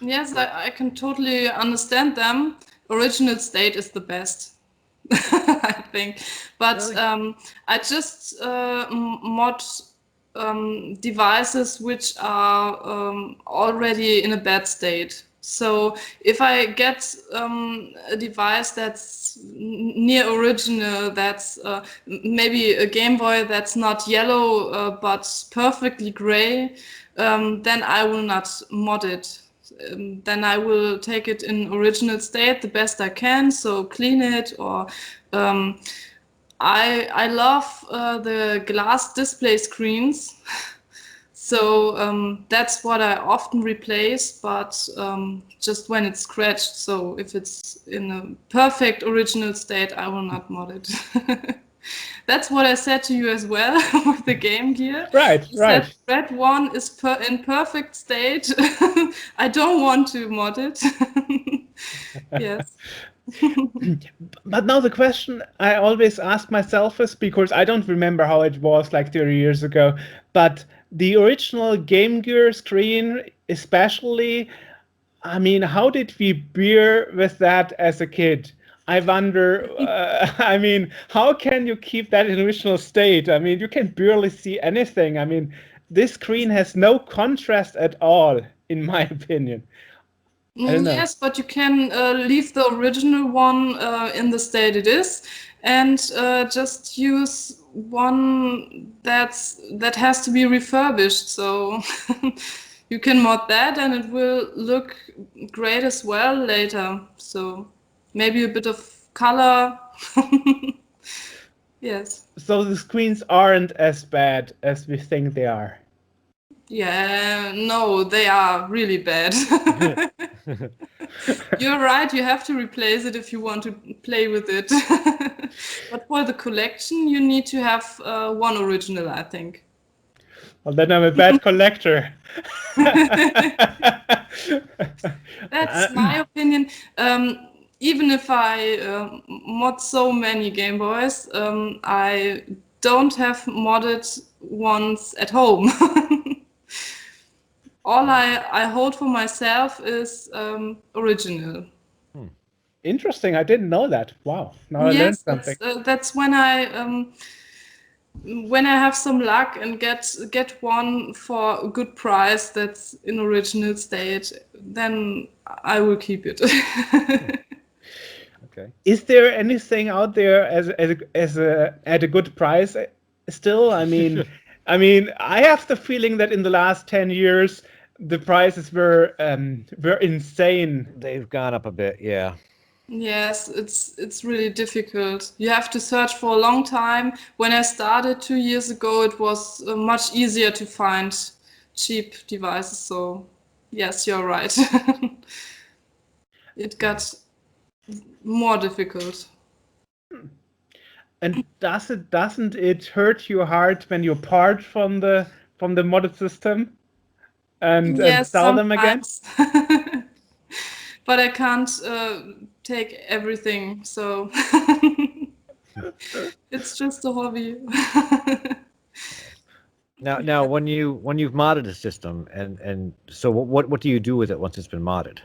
Yes, I can totally understand them. original state is the best, I think. But Really? I just mod devices which are already in a bad state. So if I get a device that's near original, that's maybe a Game Boy that's not yellow but perfectly gray, then I will not mod it. Then I will take it in original state the best I can, so clean it, or I love the glass display screens. So that's what I often replace, but just when it's scratched. So if it's in a perfect original state, I will not mod it. That's what I said to you as well with the Game Gear. Right. Said Red One is in perfect state. I don't want to mod it. Yes. But now the question I always ask myself is, because I don't remember how it was like 30 years ago, but the original Game Gear screen, especially, I mean, how did we bear with that as a kid? I wonder, I mean, how can you keep that in original state? I mean, you can barely see anything. I mean, this screen has no contrast at all, in my opinion. I don't know. Yes, but you can leave the original one in the state it is, and just use one that has to be refurbished. So you can mod that, and it will look great as well later. So maybe a bit of color. Yes. So the screens aren't as bad as we think they are. Yeah, no, they are really bad. You're right, you have to replace it if you want to play with it. But for the collection, you need to have one original, I think. Well, then I'm a bad collector. That's my opinion. Even if I mod so many Game Boys, I don't have modded ones at home. All I hold for myself is original. Interesting. I didn't know that. Wow. Now I learned something. That's when I have some luck and get one for a good price that's in original state, then I will keep it. Okay. Is there anything out there at a good price still? I mean, I have the feeling that in the last 10 years the prices were insane. They've gone up a bit, yeah. Yes, it's really difficult. You have to search for a long time. When I started 2 years ago, it was much easier to find cheap devices. So yes, you're right. It got more difficult. And doesn't it hurt your heart when you part from the modded system and Yes, sell them again? sometimes. But I can't take everything, so it's just a hobby. Now, when you've modded a system, and so what do you do with it once it's been modded?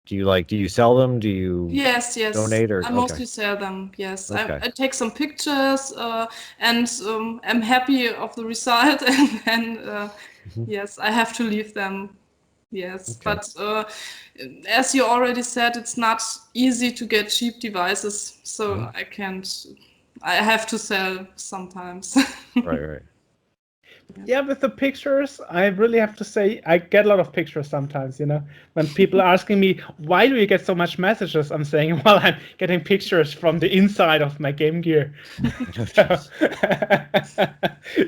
Do you sell them? Do you Yes. donate, or I mostly sell them. Yes, Okay. I take some pictures and I'm happy of the result, and then yes, I have to leave them. Yes, Okay. but as you already said, it's not easy to get cheap devices, so I can't. I have to sell sometimes. Right. Yeah, with the pictures, I really have to say I get a lot of pictures sometimes, when people are asking me, why do you get so much messages? I'm saying, well, I'm getting pictures from the inside of my Game Gear.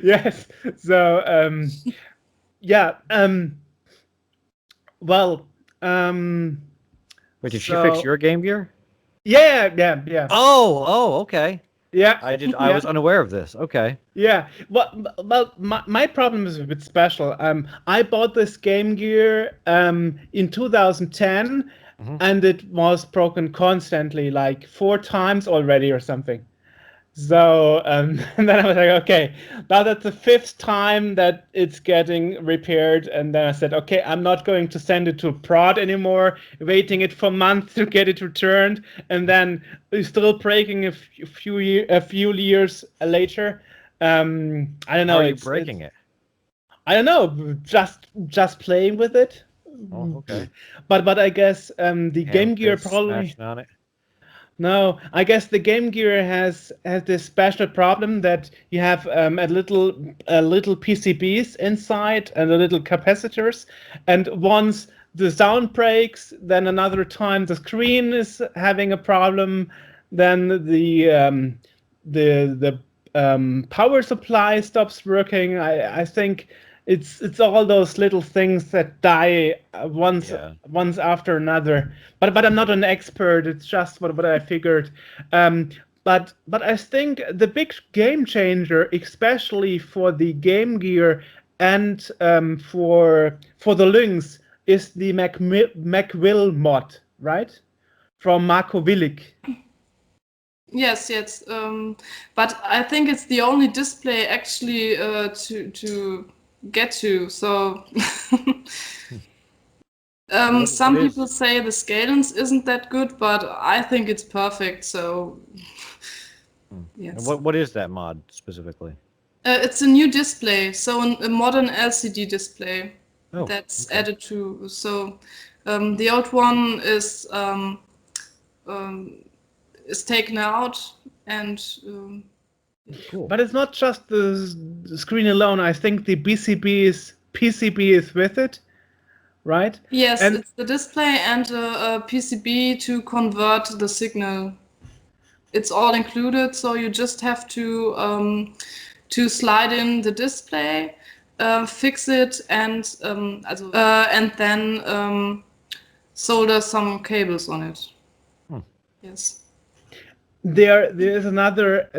Yes. So, yeah. Well, Wait, did she fix your Game Gear? Yeah. Oh, okay. Yeah. I was unaware of this. Okay. Yeah. Well, my problem is a bit special. I bought this Game Gear in 2010, and it was broken constantly, like 4 times already or something. So and then I was like, okay, now that's the 5th time that it's getting repaired. And then I said, okay, I'm not going to send it to prod anymore, waiting it for months to get it returned, and then it's still breaking a few years later. I don't know. How are you breaking it? I don't know. Just playing with it. Oh, okay. But I guess the Game Gear Fist probably. smashing on it. No, I guess the Game Gear has this special problem that you have a little PCBs inside and a little capacitors, and once the sound breaks, then another time the screen is having a problem, then the power supply stops working. I think it's all those little things that die once after another. But I'm not an expert. It's just what I figured. But I think the big game changer, especially for the Game Gear and for the Lynx, is the McWill mod, right? From Marco Willig. Yes. But I think it's the only display actually to get to. So some people say the scalance isn't that good, but I think it's perfect. So yes. And what is that mod specifically? It's a new display, so a modern LCD display that's added to. So the old one is taken out, and Cool. But it's not just the screen alone. I think the PCB is with it, right? yes, And it's the display and a PCB to convert the signal. It's all included, so you just have to slide in the display, fix it, and then solder some cables on it. Yes. there's another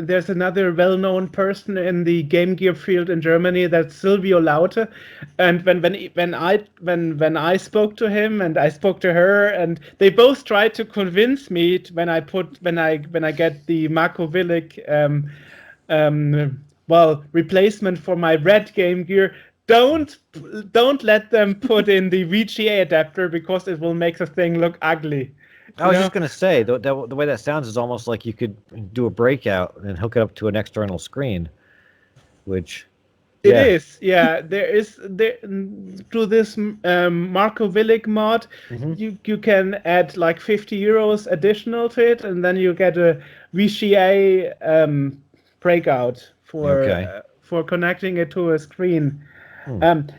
well-known person in the Game Gear field in Germany, that's Silvio Laute, and when I spoke to him and I spoke to her, and they both tried to convince me when I get the Marco Willig replacement for my red Game Gear. Don't let them put in the VGA adapter because it will make the thing look ugly. I was just going to say, the way that sounds is almost like you could do a breakout and hook it up to an external screen, which... It is, yeah. Through this Marco Willig mod, you can add like €50 additional to it, and then you get a VGA breakout for connecting it to a screen.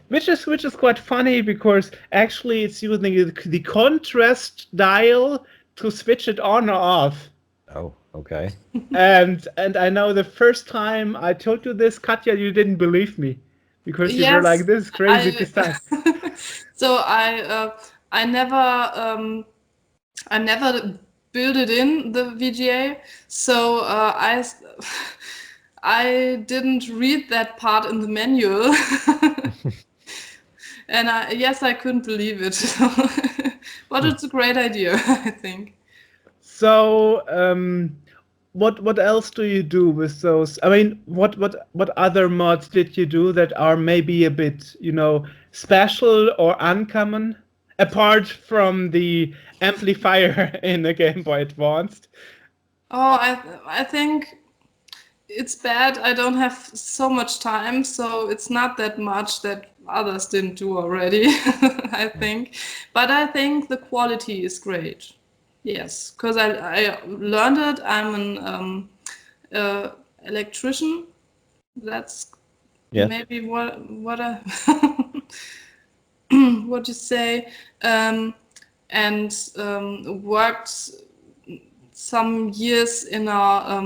Which is quite funny because actually it's using the contrast dial to switch it on or off. Oh, okay. And I know the first time I told you this, Katja, you didn't believe me because you were like, "This is crazy design." So I never built it in the VGA. So I didn't read that part in the manual. And I couldn't believe it. But it's a great idea, I think. So, what else do you do with those? I mean, what other mods did you do that are maybe a bit, special or uncommon, apart from the amplifier in the Game Boy Advanced? Oh, I think it's bad. I don't have so much time, so it's not that much that others didn't do already, I think. But I think the quality is great. Yes, because I learned it. I'm an electrician. That's maybe what what you say, and worked some years in our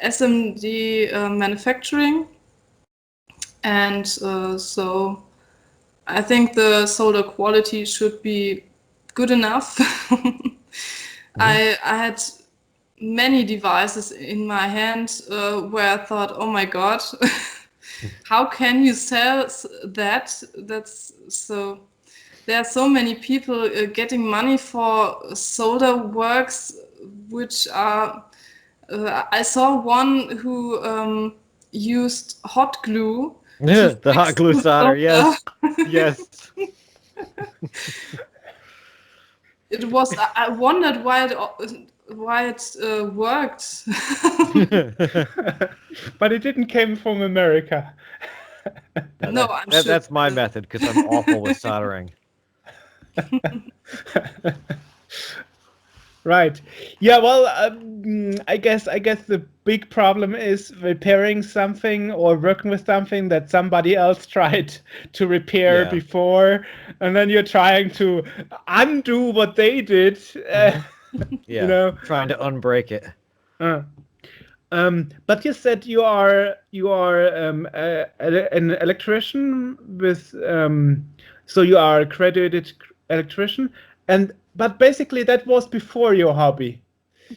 SMD manufacturing, and so I think the solder quality should be good enough. I had many devices in my hand where I thought, oh my god, how can you sell that? That's so. There are so many people getting money for solder works, which are I saw one who used hot glue. Yeah, the hot fix glue the solder. solder. Yes. It was. I wondered why it worked. But it didn't come from America. No, I'm sure. That's my method because I'm awful with soldering. Right. Yeah. Well, I guess the big problem is repairing something or working with something that somebody else tried to repair Yeah. before, and then you're trying to undo what they did. Yeah, trying to unbreak it. But you said you are an electrician with so you are accredited electrician, but basically that was before your hobby.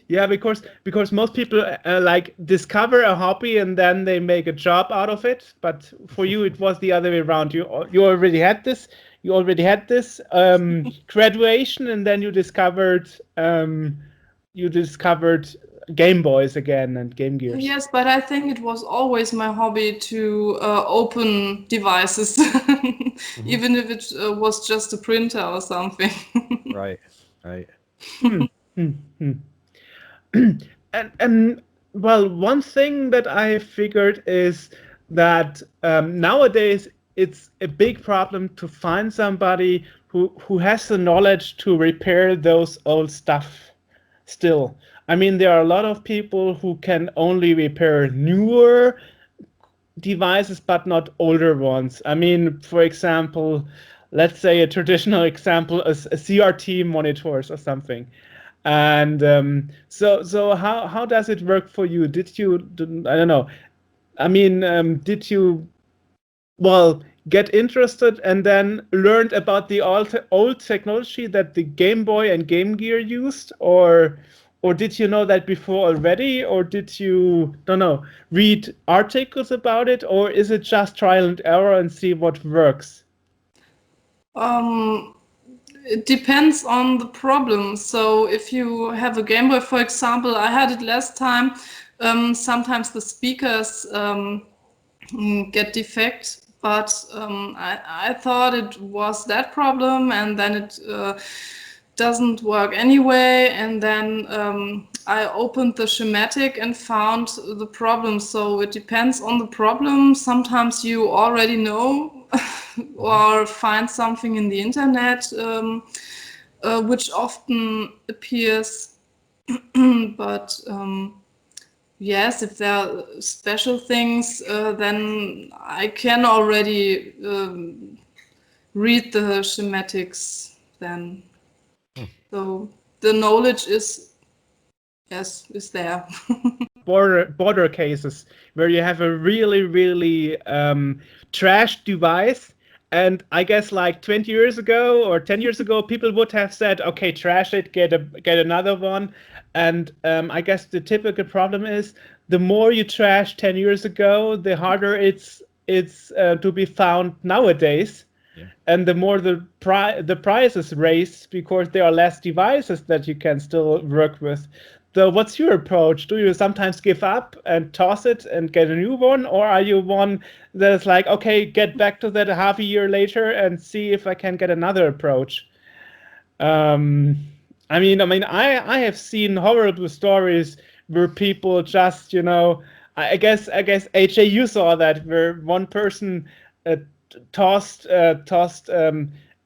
Yeah, because most people like discover a hobby and then they make a job out of it. But for you, it was the other way around. You already had this. You already had this graduation, and then you discovered Game Boys again and Game Gears. Yes, but I think it was always my hobby to open devices, even if it was just a printer or something. Right. And well, one thing that I figured is that nowadays it's a big problem to find somebody who has the knowledge to repair those old stuff still. I mean, there are a lot of people who can only repair newer devices, but not older ones. I mean, for example, let's say a traditional example is a CRT monitors or something. And so how does it work for you? Did you, I don't know. I mean, did you, well, get interested and then learned about the old technology that the Game Boy and Game Gear used, or did you know that before already, or did you, don't know, read articles about it, or is it just trial and error and see what works? It depends on the problem. So if you have a Game Boy, for example, I had it last time. Sometimes the speakers get defect, but I thought it was that problem, and then it doesn't work anyway. And then I opened the schematic and found the problem. So it depends on the problem. Sometimes you already know or find something in the internet, which often appears. But yes, if there are special things, then I can already read the schematics then. So the knowledge is there. Border cases where you have a really trash device, and I guess like 20 years ago or 10 years ago, people would have said, okay, trash it, get another one. And I guess the typical problem is the more you trash 10 years ago, the harder it's to be found nowadays. Yeah. And the more the price is raised because there are less devices that you can still work with. So what's your approach? Do you sometimes give up and toss it and get a new one? Or are you one that is like, okay, get back to that half a year later and see if I can get another approach? I mean, I have seen horrible stories where people just, I guess AJ, you saw that, where one person tossed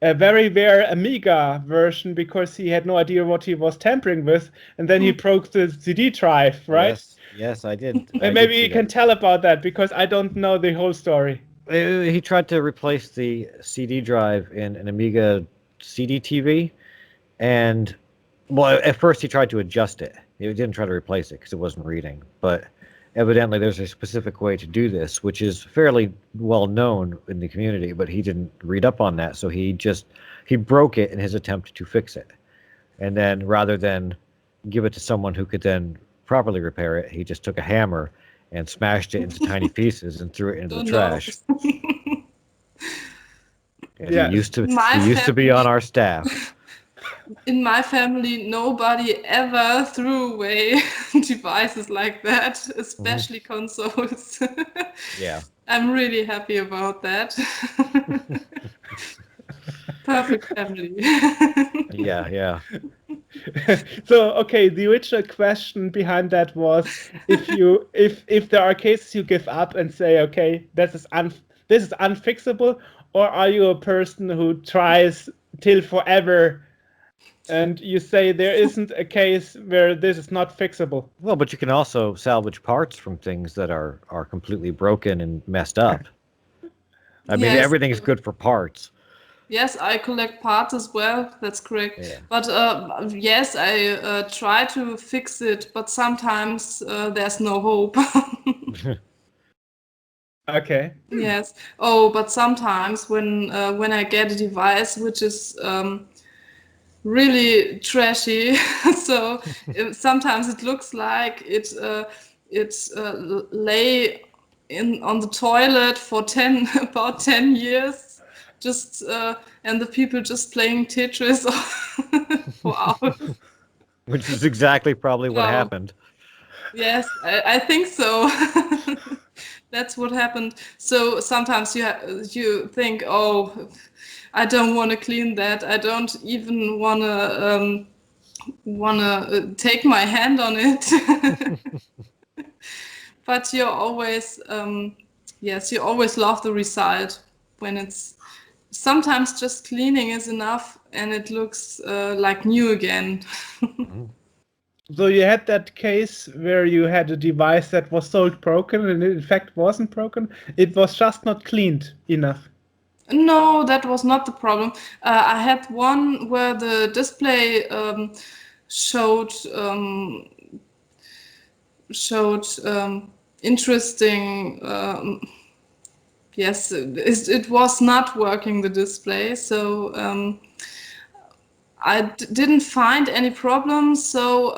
a very rare Amiga version because he had no idea what he was tampering with, and then he broke the CD drive, right? Yes, I did. And maybe you can tell about that because I don't know the whole story. He tried to replace the CD drive in an Amiga CD TV, and well, at first he tried to adjust it. He didn't try to replace it because it wasn't reading, but evidently there's a specific way to do this, which is fairly well known in the community, but he didn't read up on that, so he broke it in his attempt to fix it. And then rather than give it to someone who could then properly repair it, he just took a hammer and smashed it into tiny pieces and threw it into the trash. And yeah. He used to be on our staff. in my family, nobody ever threw away devices like that, especially consoles. Yeah. I'm really happy about that. Perfect family. Yeah. So okay, the original question behind that was if there are cases you give up and say, okay, this is unfixable, or are you a person who tries till forever and you say there isn't a case where this is not fixable? Well, but you can also salvage parts from things that are completely broken and messed up. I mean, Yes. everything's good for parts. Yes, I collect parts as well. That's correct. Yeah. But yes, I try to fix it, but sometimes there's no hope. Okay. Yes. Oh, but sometimes when I get a device which is really trashy, so sometimes it looks like it's lay on the toilet for about 10 years, just and the people just playing Tetris for hours. Which is exactly probably what Wow. happened. Yes, I think so. That's what happened. So sometimes you think, oh, I don't want to clean that. I don't even wanna take my hand on it. But you always, yes, you always love the result when it's. Sometimes just cleaning is enough, and it looks like new again. So you had that case where you had a device that was sold broken and it in fact wasn't broken. It was just not cleaned enough. No, that was not the problem. I had one where the display showed interesting. Yes, it was not working, the display. So I didn't find any problems. So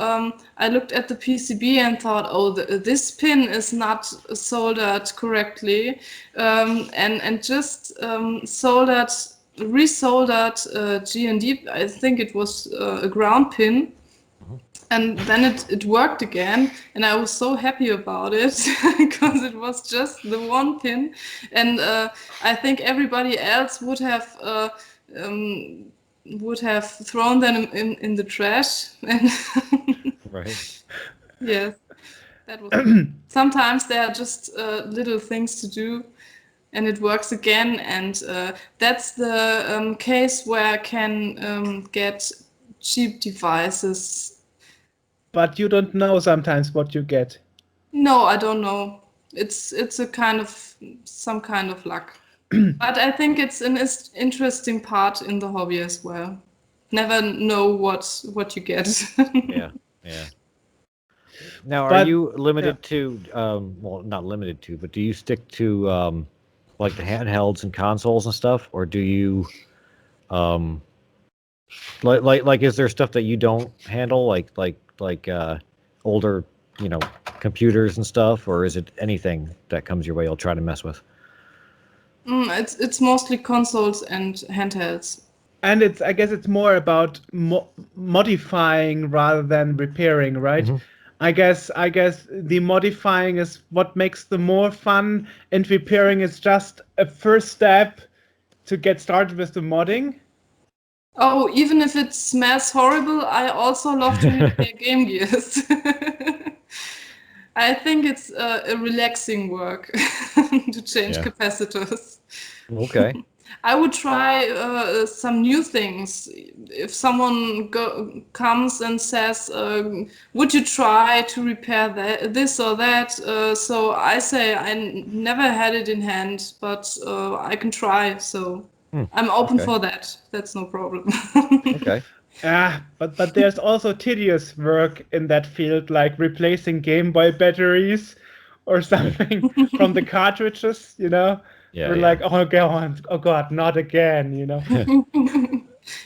I looked at the PCB and thought, oh, this pin is not soldered correctly, and just resoldered G&D. I think it was a ground pin. And then it worked again, and I was so happy about it because it was just the one pin, and I think everybody else would have thrown them in the trash. And Right. yes, that was. Sometimes there are just little things to do, and it works again. And that's the case where I can get cheap devices. But you don't know sometimes what you get. No, I don't know. It's some kind of luck. But I think it's an interesting part in the hobby as well. Never know what you get. Yeah. Now, are But- you limited to, well, not limited to, but do you stick to like the handhelds and consoles and stuff, or do you, like, is there stuff that you don't handle, like older, computers and stuff, or is it anything that comes your way you'll try to mess with? It's mostly consoles and handhelds. And I guess it's more about modifying rather than repairing, right? Mm-hmm. I guess the modifying is what makes the more fun, and repairing is just a first step to get started with the modding. Oh, even if it smells horrible, I also love to repair Game Gears. I think it's a relaxing work to change Yeah. capacitors. Okay. I would try some new things. If someone comes and says, "Would you try to repair this or that?" So I say I never had it in hand, but I can try. So I'm open Okay. for that. That's no problem. Okay. But there's also tedious work in that field, like replacing Game Boy batteries or something from the cartridges, Yeah, We're like, oh god, not again,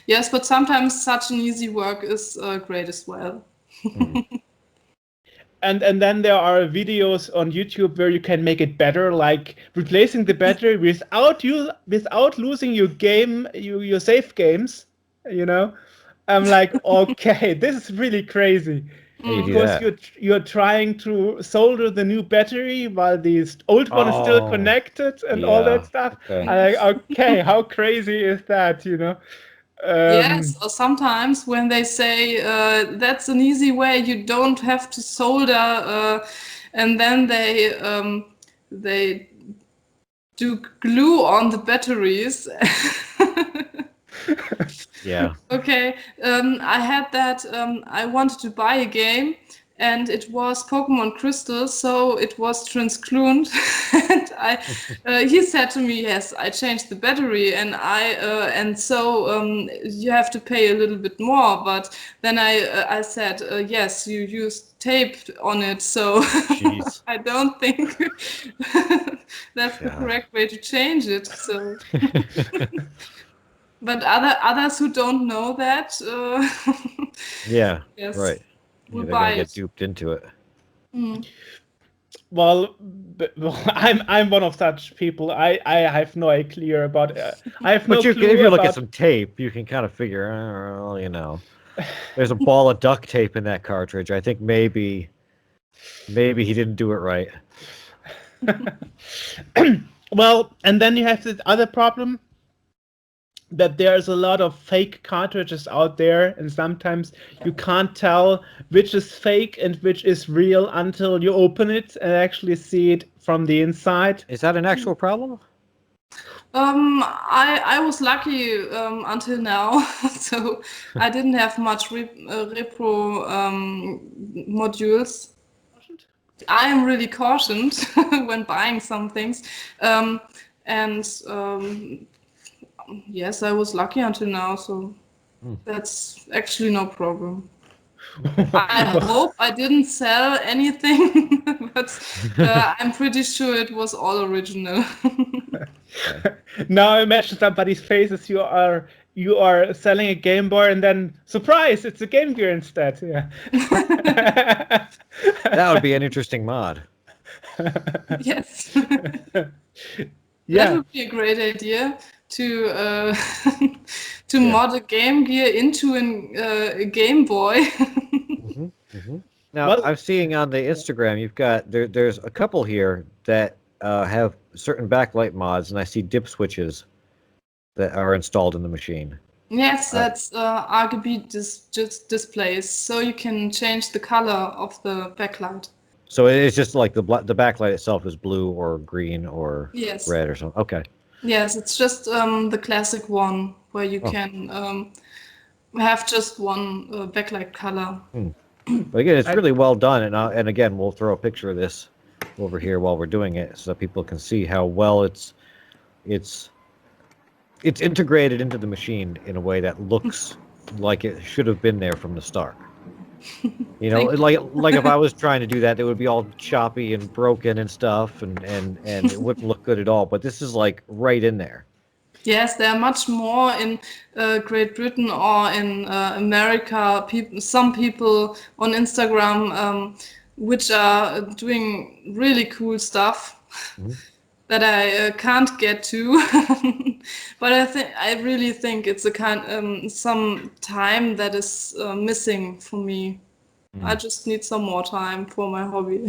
Yes, but sometimes such an easy work is great as well. And then there are videos on YouTube where you can make it better, like replacing the battery without losing your save games, I'm like, okay, this is really crazy. How do you do Because that? you're trying to solder the new battery while the old one is still connected and all that stuff. Okay. I'm like, okay, how crazy is that, you know? Yes, or sometimes when they say that's an easy way, you don't have to solder, and then they do glue on the batteries. Yeah. Okay, I had that. I wanted to buy a game, and it was Pokemon Crystal, so it was transcloned. And he said to me, "Yes, I changed the battery, and so you have to pay a little bit more." But then I said, "Yes, you used tape on it, so Jeez. I don't think that's the God. correct way to change it." So. But others who don't know that, Yeah. yes, Right. will They're gonna buy get it. duped into it. Well, I'm one of such people. I have no idea about. I have no But clue if you look about. at some tape, you can kind of figure, well, there's a ball of duct tape in that cartridge. I think maybe he didn't do it right. Well, and then you have the other problem that there's a lot of fake cartridges out there, and sometimes you can't tell which is fake and which is real until you open it and actually see it from the inside. Is that an actual problem? I was lucky until now, so I didn't have much repro modules. I am really cautioned when buying some things, and yes, I was lucky until now, so that's actually no problem. I hope I didn't sell anything, but I'm pretty sure it was all original. Now imagine somebody's face as you are selling a Game Boy, and then surprise, it's a Game Gear instead. Yeah. That would be an interesting mod. Yes. Yeah. That would be a great idea to to mod a Game Gear into a Game Boy. Now, Well- I'm seeing on the Instagram, you've got there's a couple here that have certain backlight mods, and I see dip switches that are installed in the machine. Yes, that's RGB displays, so you can change the color of the backlight. So it's just like the backlight itself is blue or green or Yes. red or something. Okay. Yes, it's just the classic one where you can have just one backlight color. But again, it's really well done, and again, we'll throw a picture of this over here while we're doing it, so people can see how well it's integrated into the machine in a way that looks like it should have been there from the start. Like if I was trying to do that, it would be all choppy and broken and stuff, and it wouldn't look good at all. But this is like right in there. Yes, there are much more in Great Britain or in America. Some people on Instagram which are doing really cool stuff that I can't get to. But I really think it's a kind some time that is missing for me. I just need some more time for my hobby.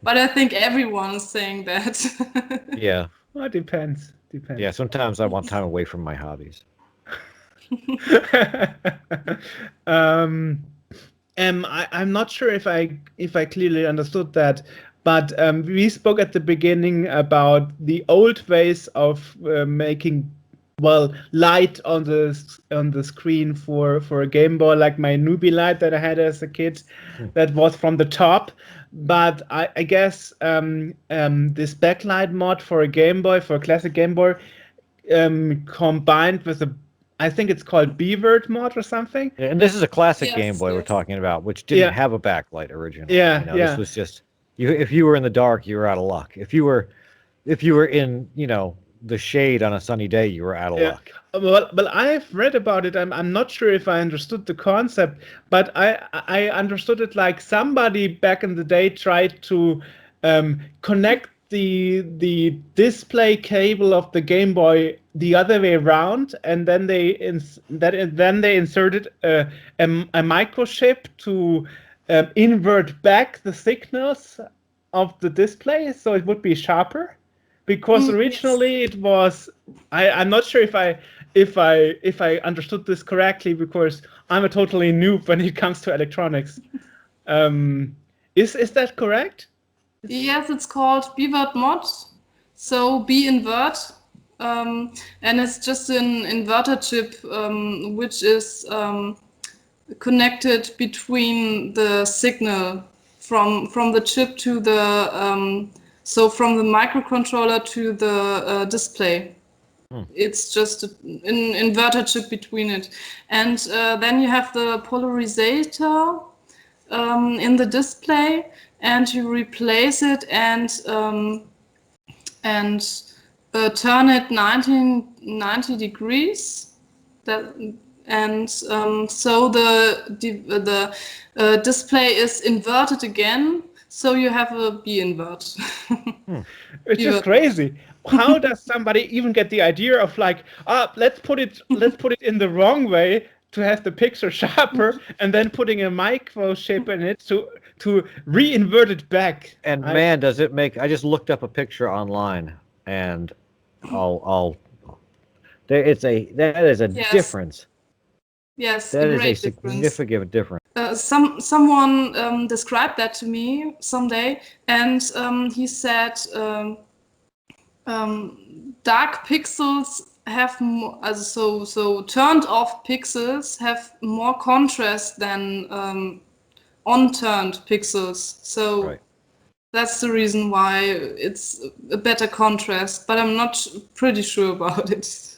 But I think everyone is saying that. Yeah. Well, it depends. Yeah. Sometimes I want time away from my hobbies. I'm not sure if I clearly understood that, but we spoke at the beginning about the old ways of making light on the screen for a Game Boy, like my newbie light that I had as a kid, that was from the top. But I guess this backlight mod for a Game Boy, for a classic Game Boy, combined with I think it's called B-Word mod or something. Yeah, and this is a classic Yes, Game Boy we're yes. talking about, which didn't Yeah. have a backlight originally. Yeah, This was just if you were in the dark, you were out of luck. If you were in the shade on a sunny day, you were out of luck. Well, I've read about it. I'm not sure if I understood the concept, but I understood it like somebody back in the day tried to connect the display cable of the Game Boy the other way around, and then they inserted a microchip to invert back the signals of the display so it would be sharper. Because originally it was, I'm not sure if I understood this correctly, because I'm a totally noob when it comes to electronics. Is that correct? Yes, it's called Tora.mod, so B-invert, and it's just an inverter chip which is connected between the signal from the chip to the so from the microcontroller to the display. It's just an inverter chip between it, and then you have the polarizer in the display, and you replace it and turn it 90 degrees. So the display is inverted again. So you have a B-invert. It's just crazy. How does somebody even get the idea of like, let's put it in the wrong way to have the picture sharper, and then putting a microchip in it to re-invert it back. And man, does it make! I just looked up a picture online, and that is a difference. Yes, that is a difference. Significant difference. Someone described that to me someday, and he said dark pixels have more, so turned off pixels have more contrast than on-turned pixels. So that's the reason why it's a better contrast, but I'm not pretty sure about it.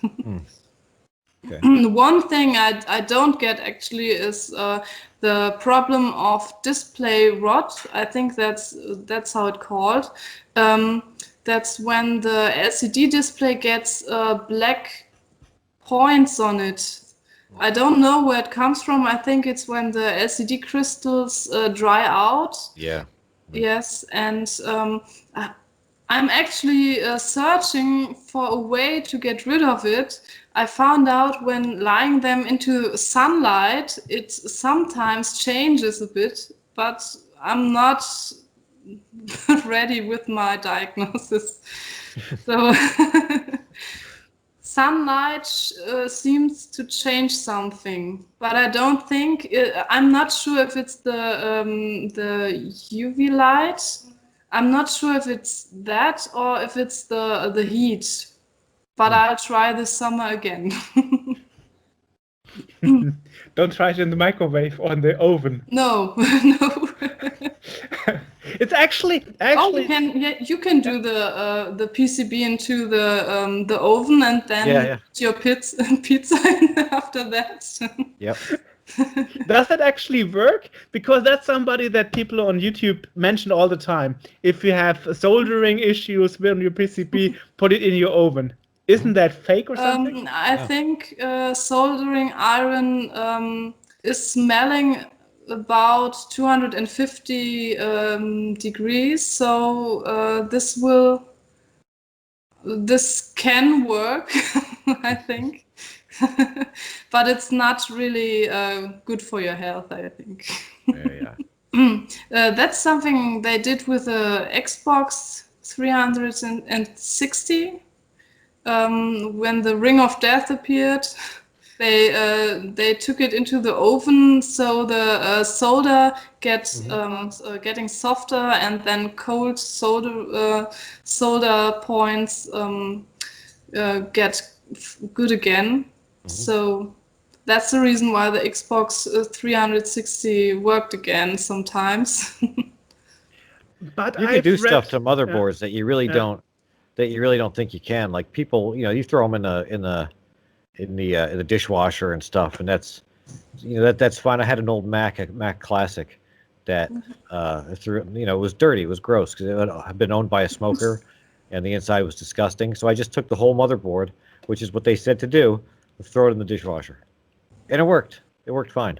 Okay. One thing I don't get actually is the problem of display rot. I think that's how it's called. That's when the LCD display gets black points on it. I don't know where it comes from. I think it's when the LCD crystals dry out. Yeah. Yes, and I'm actually searching for a way to get rid of it. I found out when lying them into sunlight, it sometimes changes a bit, but I'm not ready with my diagnosis. So sunlight seems to change something, but I don't think I'm not sure if it's the UV light. I'm not sure if it's that or if it's the heat. But I'll try this summer again. Don't try it in the microwave or in the oven. No, no. It's actually. Oh, you can do the PCB into the oven and then put your pizza in after that. Yep. Does that actually work? Because that's somebody that people on YouTube mention all the time. If you have soldering issues with your PCB, put it in your oven. Isn't that fake or something? I think soldering iron is smelling about 250 degrees. So this can work, I think. But it's not really good for your health, I think. That's something they did with the Xbox 360. When the Ring of Death appeared, they took it into the oven, so the solder gets getting softer, and then cold solder points get good again. So that's the reason why the Xbox 360 worked again sometimes. But you can do stuff to motherboards that you really don't. That you really don't think you can. Like people, you throw them in the dishwasher and stuff, and that's fine. I had an old Mac Classic that it was dirty, it was gross because it had been owned by a smoker, and the inside was disgusting. So I just took the whole motherboard, which is what they said to do, and throw it in the dishwasher, and it worked. It worked fine.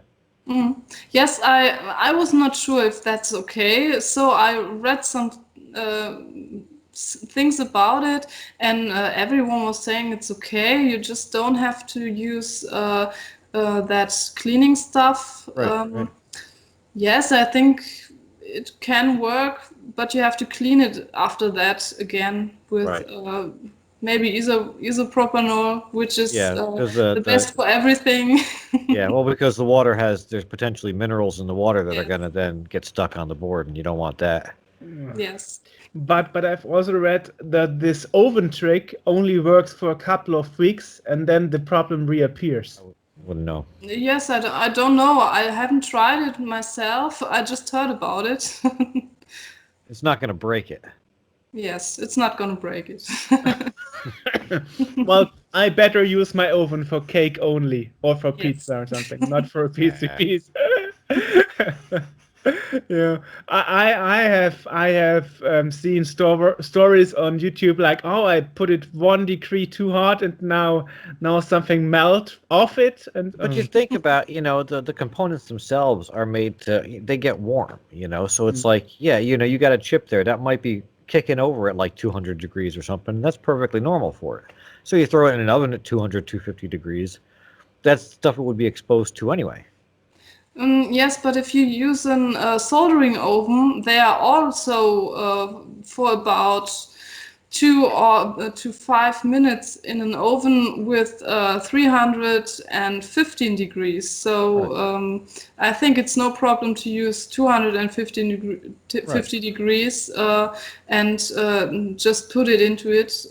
Yes, I was not sure if that's okay, so I read things about it, and everyone was saying it's okay. You just don't have to use that cleaning stuff. Right. Yes, I think it can work, but you have to clean it after that again with Right. maybe isopropanol, which is because the best for everything. yeah, well, because the water there's potentially minerals in the water that are going to then get stuck on the board, and you don't want that. Yes. But I've also read that this oven trick only works for a couple of weeks, and then the problem reappears. Wouldn't know. Yes, I don't know. I haven't tried it myself. I just heard about it. It's not going to break it. Yes, it's not going to break it. Well, I better use my oven for cake only, or for Yes. pizza or something, not for PCBs. Yeah, I have seen stories on YouTube like, oh, I put it 1 degree too hot and now something melt off it. And But you think about, the components themselves are made they get warm, so it's like, yeah, you got a chip there that might be kicking over at like 200 degrees or something. That's perfectly normal for it. So you throw it in an oven at 200, 250 degrees. That's stuff it would be exposed to anyway. Yes, but if you use a soldering oven, they are also for about 2 to 5 minutes in an oven with 315 degrees. So I think it's no problem to use 250 degrees and just put it into it.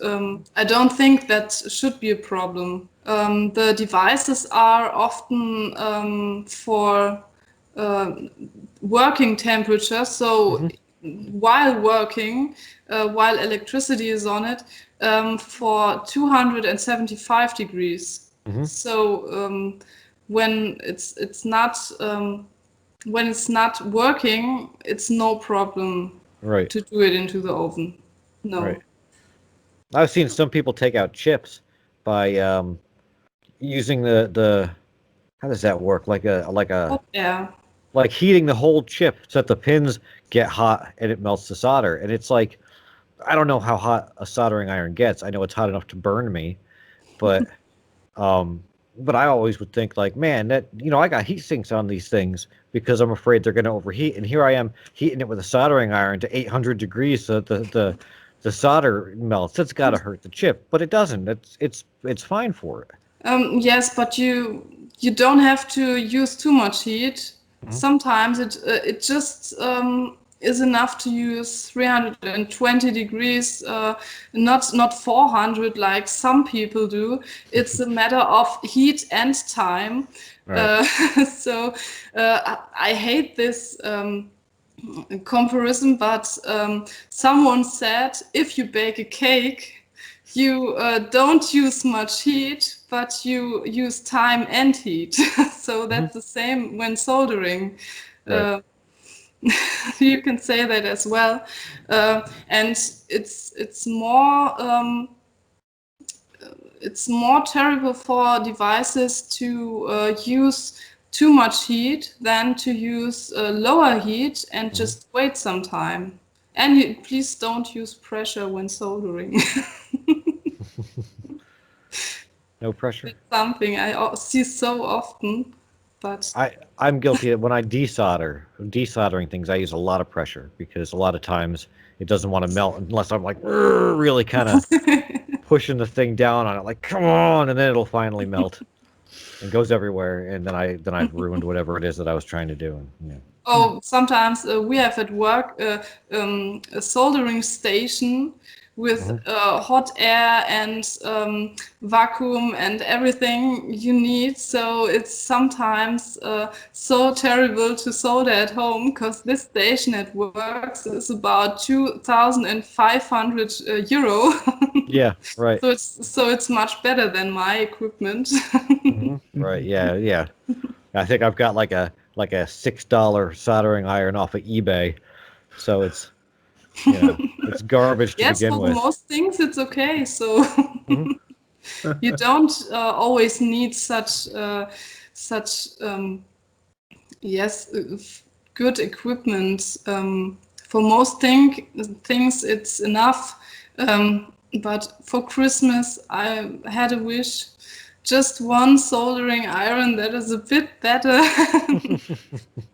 I don't think that should be a problem. The devices are often for working temperature, so while working, while electricity is on it, for 275 degrees. So when it's not working, it's no problem to do it into the oven. No. Right. I've seen some people take out chips by using the how does that work? Like heating the whole chip so that the pins get hot and it melts the solder. And it's like, I don't know how hot a soldering iron gets. I know it's hot enough to burn me, but I always would think like, man, that I got heat sinks on these things because I'm afraid they're going to overheat. And here I am heating it with a soldering iron to 800 degrees so that the solder melts. That's got to hurt the chip, but it doesn't. It's fine for it. Yes, but you don't have to use too much heat. Sometimes it just is enough to use 320 degrees, not 400 like some people do. It's a matter of heat and time. Right. So I hate this comparison, but someone said if you bake a cake, you don't use much heat, but you use time and heat. So that's the same when soldering. Right. You can say that as well. And it's more terrible for devices to use too much heat than to use lower heat and just wait some time. And please don't use pressure when soldering. No pressure. It's something I see so often, but I'm guilty of when I desoldering things. I use a lot of pressure because a lot of times it doesn't want to melt unless I'm like really kind of pushing the thing down on it, like come on, and then it'll finally melt and goes everywhere, and then I've ruined whatever it is that I was trying to do. And, Oh, sometimes we have at work a soldering station with hot air and vacuum and everything you need. So it's sometimes so terrible to solder at home because this station at work is about 2,500 euro. Yeah, right. So it's much better than my equipment. Right. Yeah. I think I've got like a $6 soldering iron off of eBay, so it's it's garbage to begin for with. most things it's okay. So you don't always need such good equipment For most things, it's enough. But for Christmas, I had a wish. Just one soldering iron that is a bit better.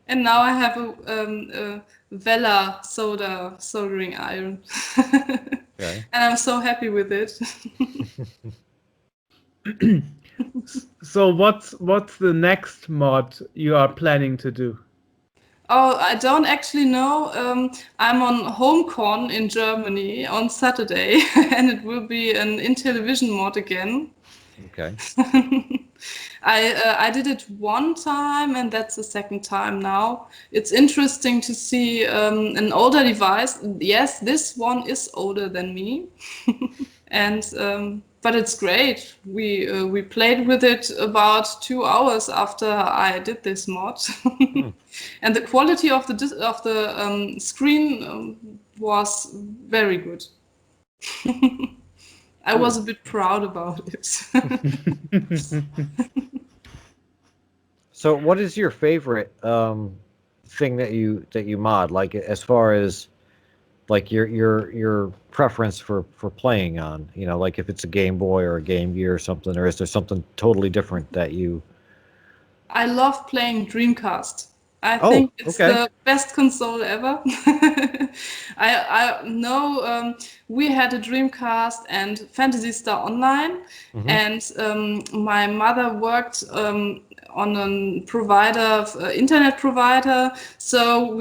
And now I have a Vela soldering iron. Okay. And I'm so happy with it. So what's the next mod you are planning to do? Oh, I don't actually know. I'm on HomeCon in Germany on Saturday, and it will be an Intellivision mod again. Okay. I did it one time, and that's the second time now. It's interesting to see an older device. Yes, this one is older than me, and but it's great. We played with it about 2 hours after I did this mod, and the quality of the screen was very good. I was a bit proud about it. So, what is your favorite thing that you mod? Like, as far as like your preference for playing on, like if it's a Game Boy or a Game Gear or something, or is there something totally different that you? I love playing Dreamcast. I Oh, think it's okay. the best console ever. I know we had a Dreamcast and Phantasy Star Online, and my mother worked on a provider, internet provider. So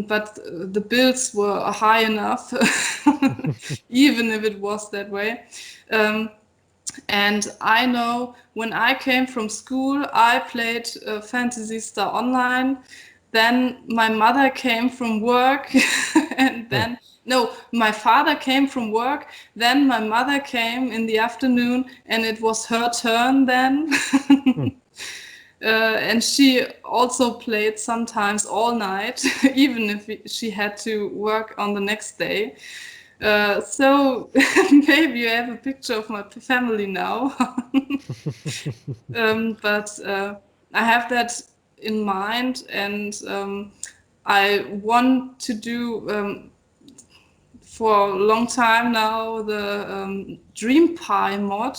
but the bills were high enough, even if it was that way. And I know when I came from school, I played Phantasy Star Online. Then my mother came from work, and then no, my father came from work. Then my mother came in the afternoon, and it was her turn then. And she also played sometimes all night, even if she had to work on the next day. So maybe you have a picture of my family now. But I have that in mind, and I want to do for a long time now the Dream Pie mod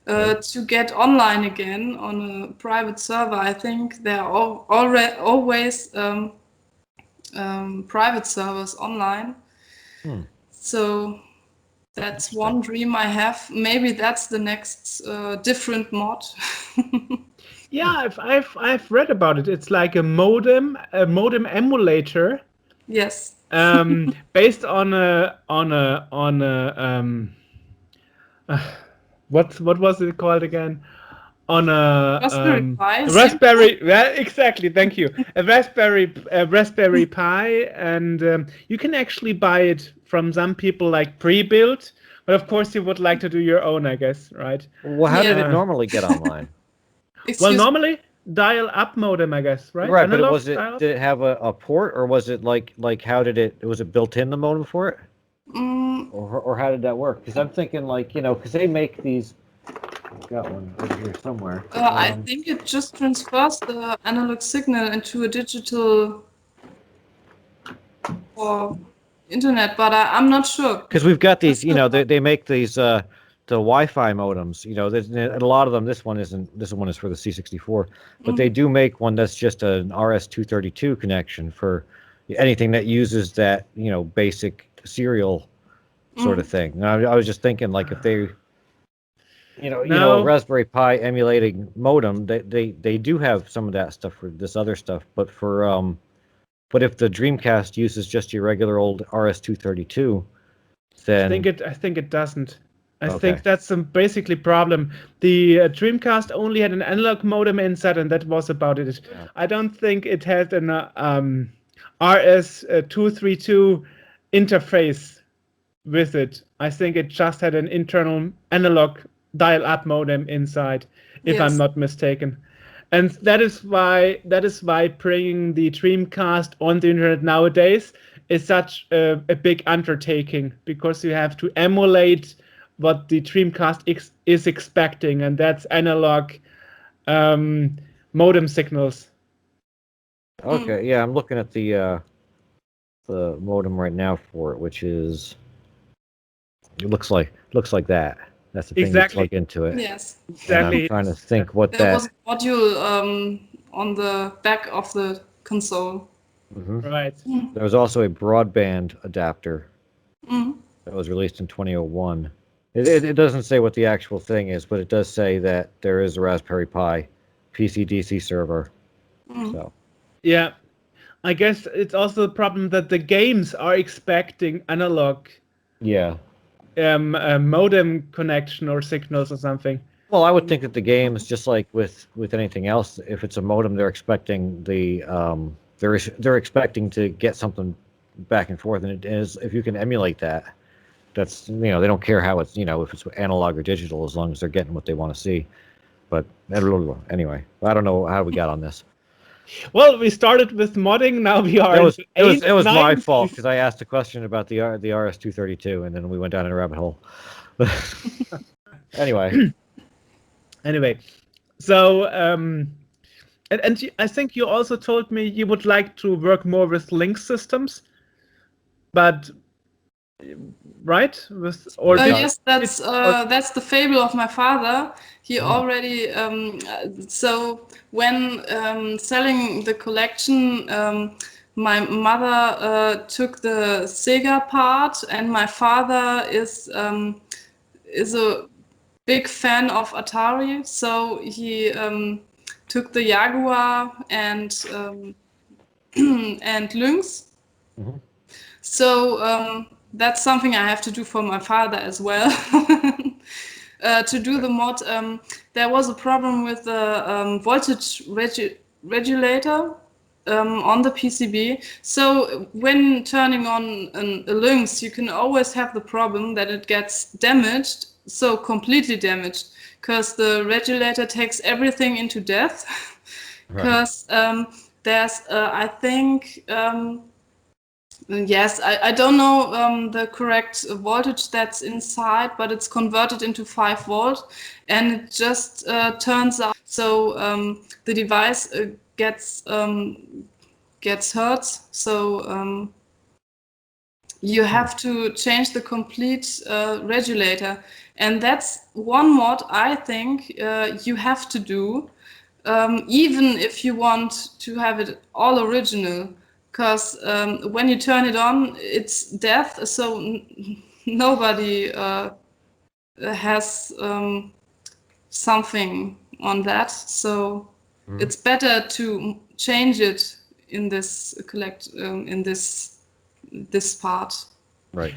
to get online again on a private server. I think there are always private servers online. So that's one dream I have. Maybe that's the next different mod. Yeah, I've read about it. It's like a modem emulator. Yes. Based on a what was it called again? On a Raspberry Pi. Raspberry. Yeah, exactly. Thank you. A Raspberry Pi, and you can actually buy it from some people like pre-built. But of course, you would like to do your own, I guess, right? Well, how did Yeah. it normally get online? Well, Excuse me. normally dial-up modem, I guess, right? Right, but Analog did dial-up? it have a port, or was it like how did it was it built in the modem for it, or how did that work? Because I'm thinking like because they make these. I've got one over here somewhere. I think it just transfers the analog signal into a digital or internet, but I'm not sure. Because we've got these, they make these the Wi-Fi modems. And a lot of them. This one isn't. This one is for the C64, but they do make one that's just an RS-232 connection for anything that uses that basic serial sort of thing. And I was just thinking like if they, No. Raspberry Pi emulating modem, they do have some of that stuff for this other stuff, but for but if the Dreamcast uses just your regular old RS-232, then I think it doesn't. I Okay. think that's a basically problem. The Dreamcast only had an analog modem inside, and that was about it. Yeah. I don't think it had an RS-232 interface with it. I think it just had an internal analog dial-up modem inside, if I'm Yes. not mistaken. And that is why bringing the Dreamcast on the internet nowadays is such a big undertaking, because you have to emulate what the Dreamcast is expecting, and that's analog modem signals. Okay, yeah, I'm looking at the the modem right now for it, which is it looks like that. That's the thing Exactly. you plug into it. Yes. And Exactly. I'm trying to think what There that. was a module on the back of the console. Mhm. Right. There was also a broadband adapter Mm. that was released in 2001. It doesn't say what the actual thing is, but it does say that there is a Raspberry Pi PC-DC server. Mm. So Yeah. I guess it's also the problem that the games are expecting analog yeah. modem connection or signals or something. Well, I would think that the games, just like with anything else, if it's a modem, they're expecting they're expecting to get something back and forth, and it is if you can emulate that, that's they don't care how it's if it's analog or digital as long as they're getting what they want to see. But anyway, I don't know how we got on this. Well, we started with modding. Now we are. It was my 90s. fault because I asked a question about the RS-232, and then we went down in a rabbit hole. Anyway. Anyway, so I think you also told me you would like to work more with link systems, but right with or Yes, that's the fable of my father. He already so when selling the collection, my mother took the Sega part, and my father is a big fan of Atari, so he took the Jaguar and and Lynx. Mhm. So that's something I have to do for my father as well. To do the mod, there was a problem with the voltage regulator on the PCB. So when turning on a Lynx, you can always have the problem that it gets damaged, so completely damaged, because the regulator takes everything into death. Because there's, I think, yes, I don't know the correct voltage that's inside, but it's converted into 5 volt, and it just turns out. So the device gets hurt. So you have to change the complete regulator, and that's one mod I think you have to do, even if you want to have it all original. Because when you turn it on, it's death, so nobody has something on that. So it's better to change it in this in this part. Right.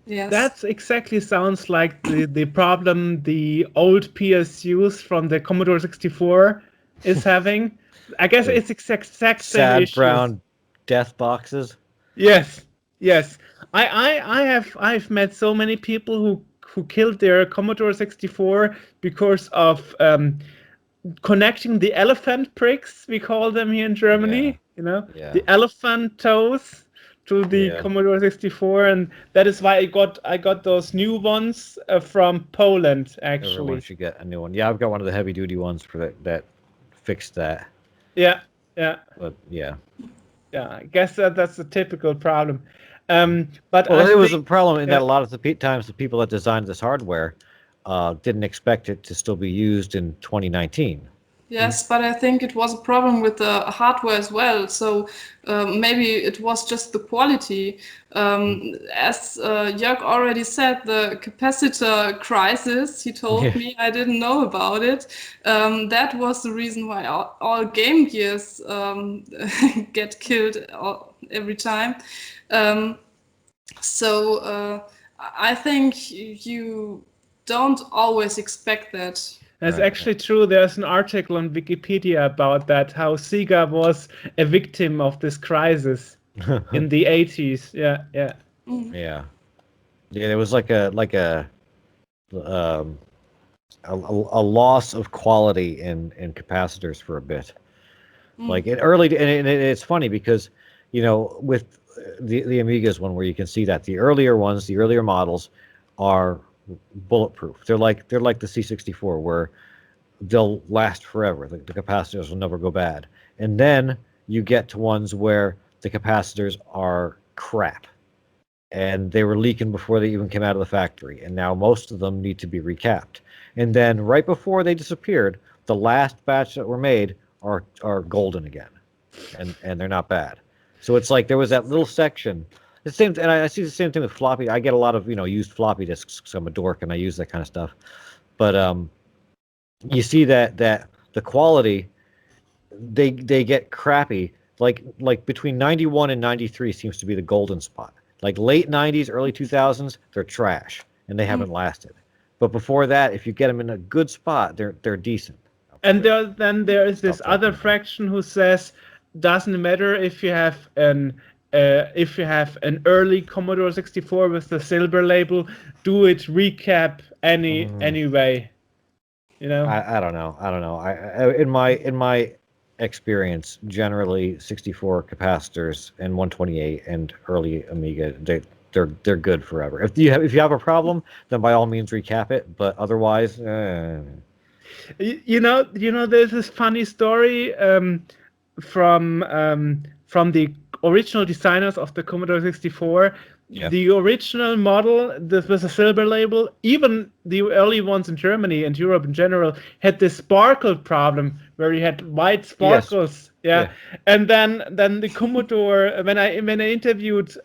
Yes. That's exactly sounds like the problem the old PSUs from the Commodore 64 is having. I guess it's exact same Sad issue. brown death boxes. Yes, yes. I've met so many people who killed their Commodore 64 because of connecting the elephant pricks, we call them here in Germany. Yeah. The elephant toes to the Commodore 64, and that is why I got those new ones from Poland actually. Everyone should get a new one. Yeah, I've got one of the heavy duty ones for that fixed that. Yeah. But yeah. Yeah, I guess that's a typical problem. But Well, I it was a think- problem in that a lot of the times the people that designed this hardware didn't expect it to still be used in 2019. Yes, but I think it was a problem with the hardware as well. So maybe it was just the quality. As Jörg already said, the capacitor crisis, he told me, I didn't know about it. That was the reason why all Game Gears get killed every time. So I think you don't always expect that. That's actually true. There's an article on Wikipedia about that, how Sega was a victim of this crisis in the 80s. Yeah. Yeah. There was like a loss of quality in capacitors for a bit. Like it's funny because with the Amiga's one where you can see that the earlier models are bulletproof. They're like the C64 where they'll last forever. The capacitors will never go bad. And then you get to ones where the capacitors are crap. And they were leaking before they even came out of the factory. And now most of them need to be recapped. And then right before they disappeared, the last batch that were made are golden again. And they're not bad. So it's like there was that little section. The same, and I see the same thing with floppy. I get a lot of used floppy disks because I'm a dork and I use that kind of stuff. But you see that the quality, they get crappy. Like between 91 and 93 seems to be the golden spot. Like late 90s, early 2000s, they're trash and they haven't lasted. But before that, if you get them in a good spot, they're decent. And then there is this other fraction who says doesn't matter if you have an early Commodore 64 with the silver label, do it recap anyway. I don't know. In my experience, generally 64 capacitors and 128 and early Amiga, they're good forever. If you have a problem, then by all means recap it. But otherwise, there's this funny story from the original designers of the Commodore 64. Yeah. The original model, this was a silver label. Even the early ones in Germany and Europe in general had this sparkle problem where you had white sparkles. Yes. Yeah. And then the Commodore, when I interviewed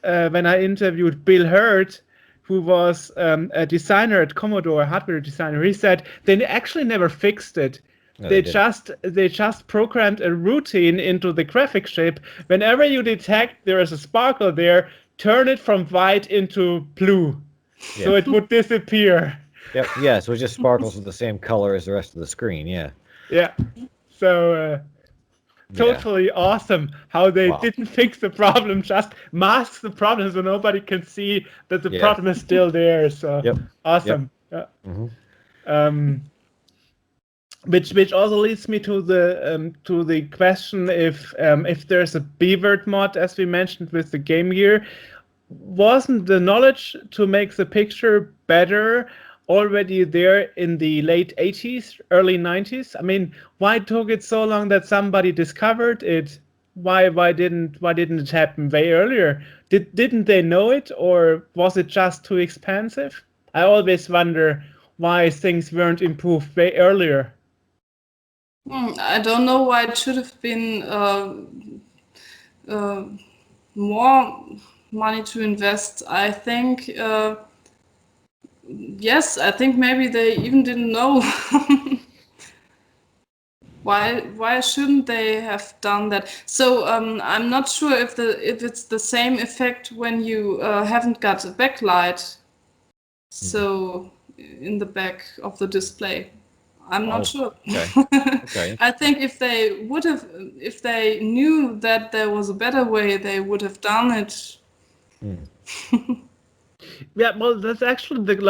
Bill Hurt, who was a designer at Commodore, a hardware designer, he said they actually never fixed it. No, they just programmed a routine into the graphic chip. Whenever you detect there is a sparkle there, turn it from white into blue, so it would disappear. Yep. Yeah. So it just sparkles with the same color as the rest of the screen. Yeah. Yeah. So totally awesome how they didn't fix the problem, just mask the problem so nobody can see that the problem is still there. So awesome. Yep. Yeah. Which also leads me to the question if there's a B-word mod, as we mentioned with the Game Gear, wasn't the knowledge to make the picture better already there in the late 80s, early 90s? I mean, why took it so long that somebody discovered it? Why didn't it happen way earlier? Didn't they know it, or was it just too expensive? I always wonder why things weren't improved way earlier. I don't know why it should have been more money to invest. I think, yes, I think maybe they even didn't know. Why shouldn't they have done that? So I'm not sure if it's the same effect when you haven't got a backlight. So in the back of the display. I'm not sure. Okay. I think if they knew that there was a better way, they would have done it. Yeah, well, that's actually a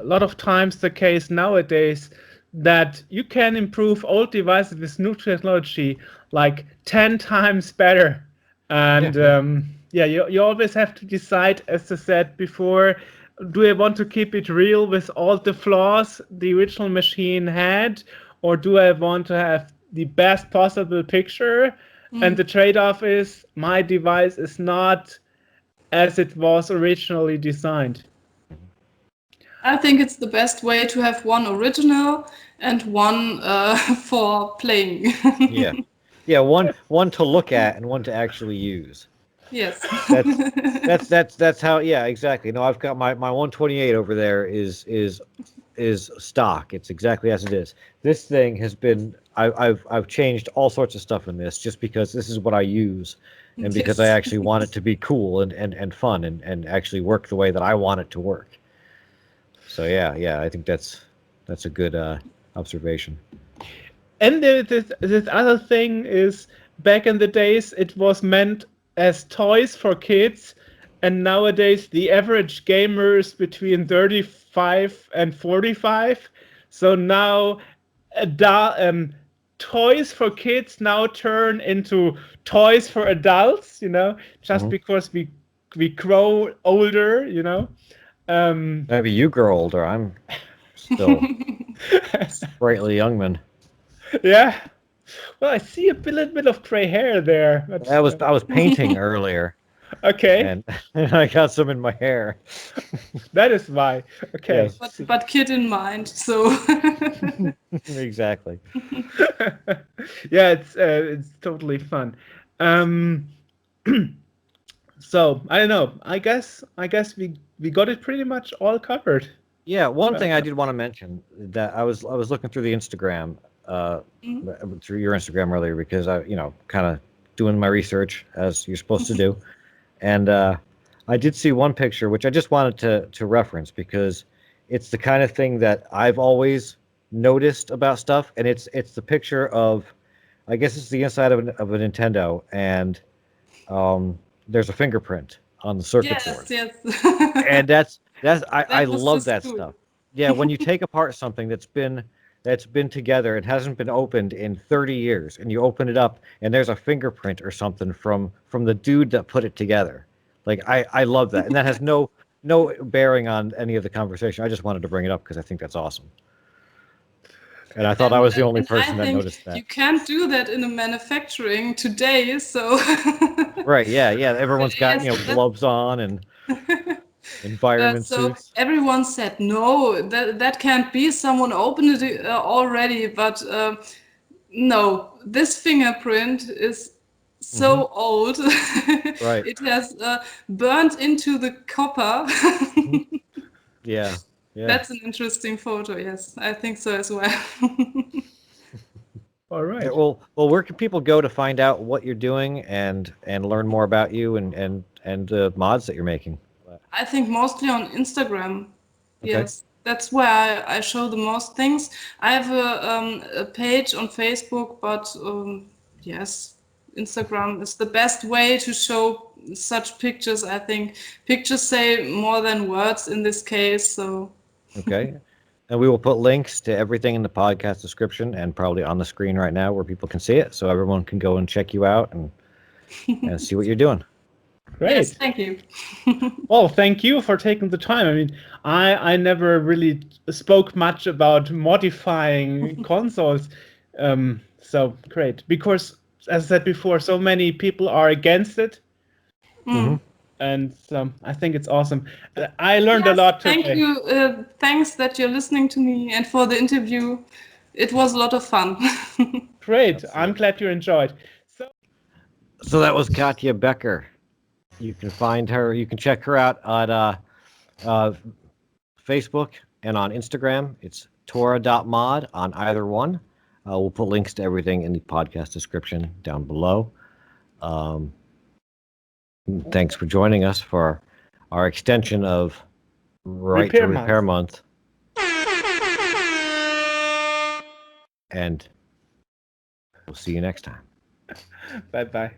lot of times the case nowadays, that you can improve old devices with new technology like 10 times better. And you always have to decide, as I said before, do I want to keep it real with all the flaws the original machine had, or do I want to have the best possible picture? And the trade-off is my device is not as it was originally designed. I think it's the best way to have one original and one for playing. Yeah, one to look at and one to actually use. Yes. That's how. Yeah, exactly. No, I've got my 128 over there is stock. It's exactly as it is. This thing has been. I've changed all sorts of stuff in this just because this is what I use, and because I actually want it to be cool and fun and actually work the way that I want it to work. So yeah, I think that's a good observation. And this other thing is, back in the days, it was meant as toys for kids, and nowadays the average gamer is between 35 and 45. So now toys for kids now turn into toys for adults, just because we grow older, Maybe you grow older. I'm still sprightly young man. Yeah. Well, I see a little bit of gray hair there. But, I was painting earlier, okay, and I got some in my hair. that is why. Okay. Yes. But kid in mind, so. Exactly. Yeah, it's totally fun. Um, so I don't know. I guess we got it pretty much all covered. Yeah, one thing I did want to mention that I was looking through the Instagram, through your Instagram earlier because I, kind of doing my research as you're supposed to do, and I did see one picture which I just wanted to reference because it's the kind of thing that I've always noticed about stuff, and it's the picture of, I guess it's the inside of a Nintendo, and there's a fingerprint on the circuit board. Yes. And I That was love just that cool. stuff. Yeah, when you take apart something that's been together and hasn't been opened in 30 years, and you open it up and there's a fingerprint or something from the dude that put it together. Like I love that, and that has no bearing on any of the conversation. I just wanted to bring it up because I think that's awesome. And I thought I was the only person that noticed that. You can't do that in a manufacturing today, so. Right? Yeah. Everyone's got gloves on and environment So suits. everyone said no, that can't be. Someone opened it already, but no, this fingerprint is so old. Right. It has burned into the copper. Yeah. That's an interesting photo. Yes, I think so as well. All right. Yeah, well, where can people go to find out what you're doing and learn more about you and the mods that you're making? I think mostly on Instagram. Okay. Yes, that's where I show the most things. I have a page on Facebook, but yes, Instagram is the best way to show such pictures. I think pictures say more than words in this case. So. Okay. And we will put links to everything in the podcast description and probably on the screen right now where people can see it, so everyone can go and check you out and see what you're doing. Great. Yes, thank you. Well, thank you for taking the time. I mean, I never really spoke much about modifying consoles. So great. Because, as I said before, so many people are against it. And I think it's awesome. I learned a lot today. Thank you. Thanks that you're listening to me and for the interview. It was a lot of fun. Great. Absolutely. I'm glad you enjoyed. So that was Katja Becker. You can find her. You can check her out on Facebook and on Instagram. It's Tora.mod on either one. We'll put links to everything in the podcast description down below. Thanks for joining us for our extension of Right to Repair Month. And we'll see you next time. Bye-bye.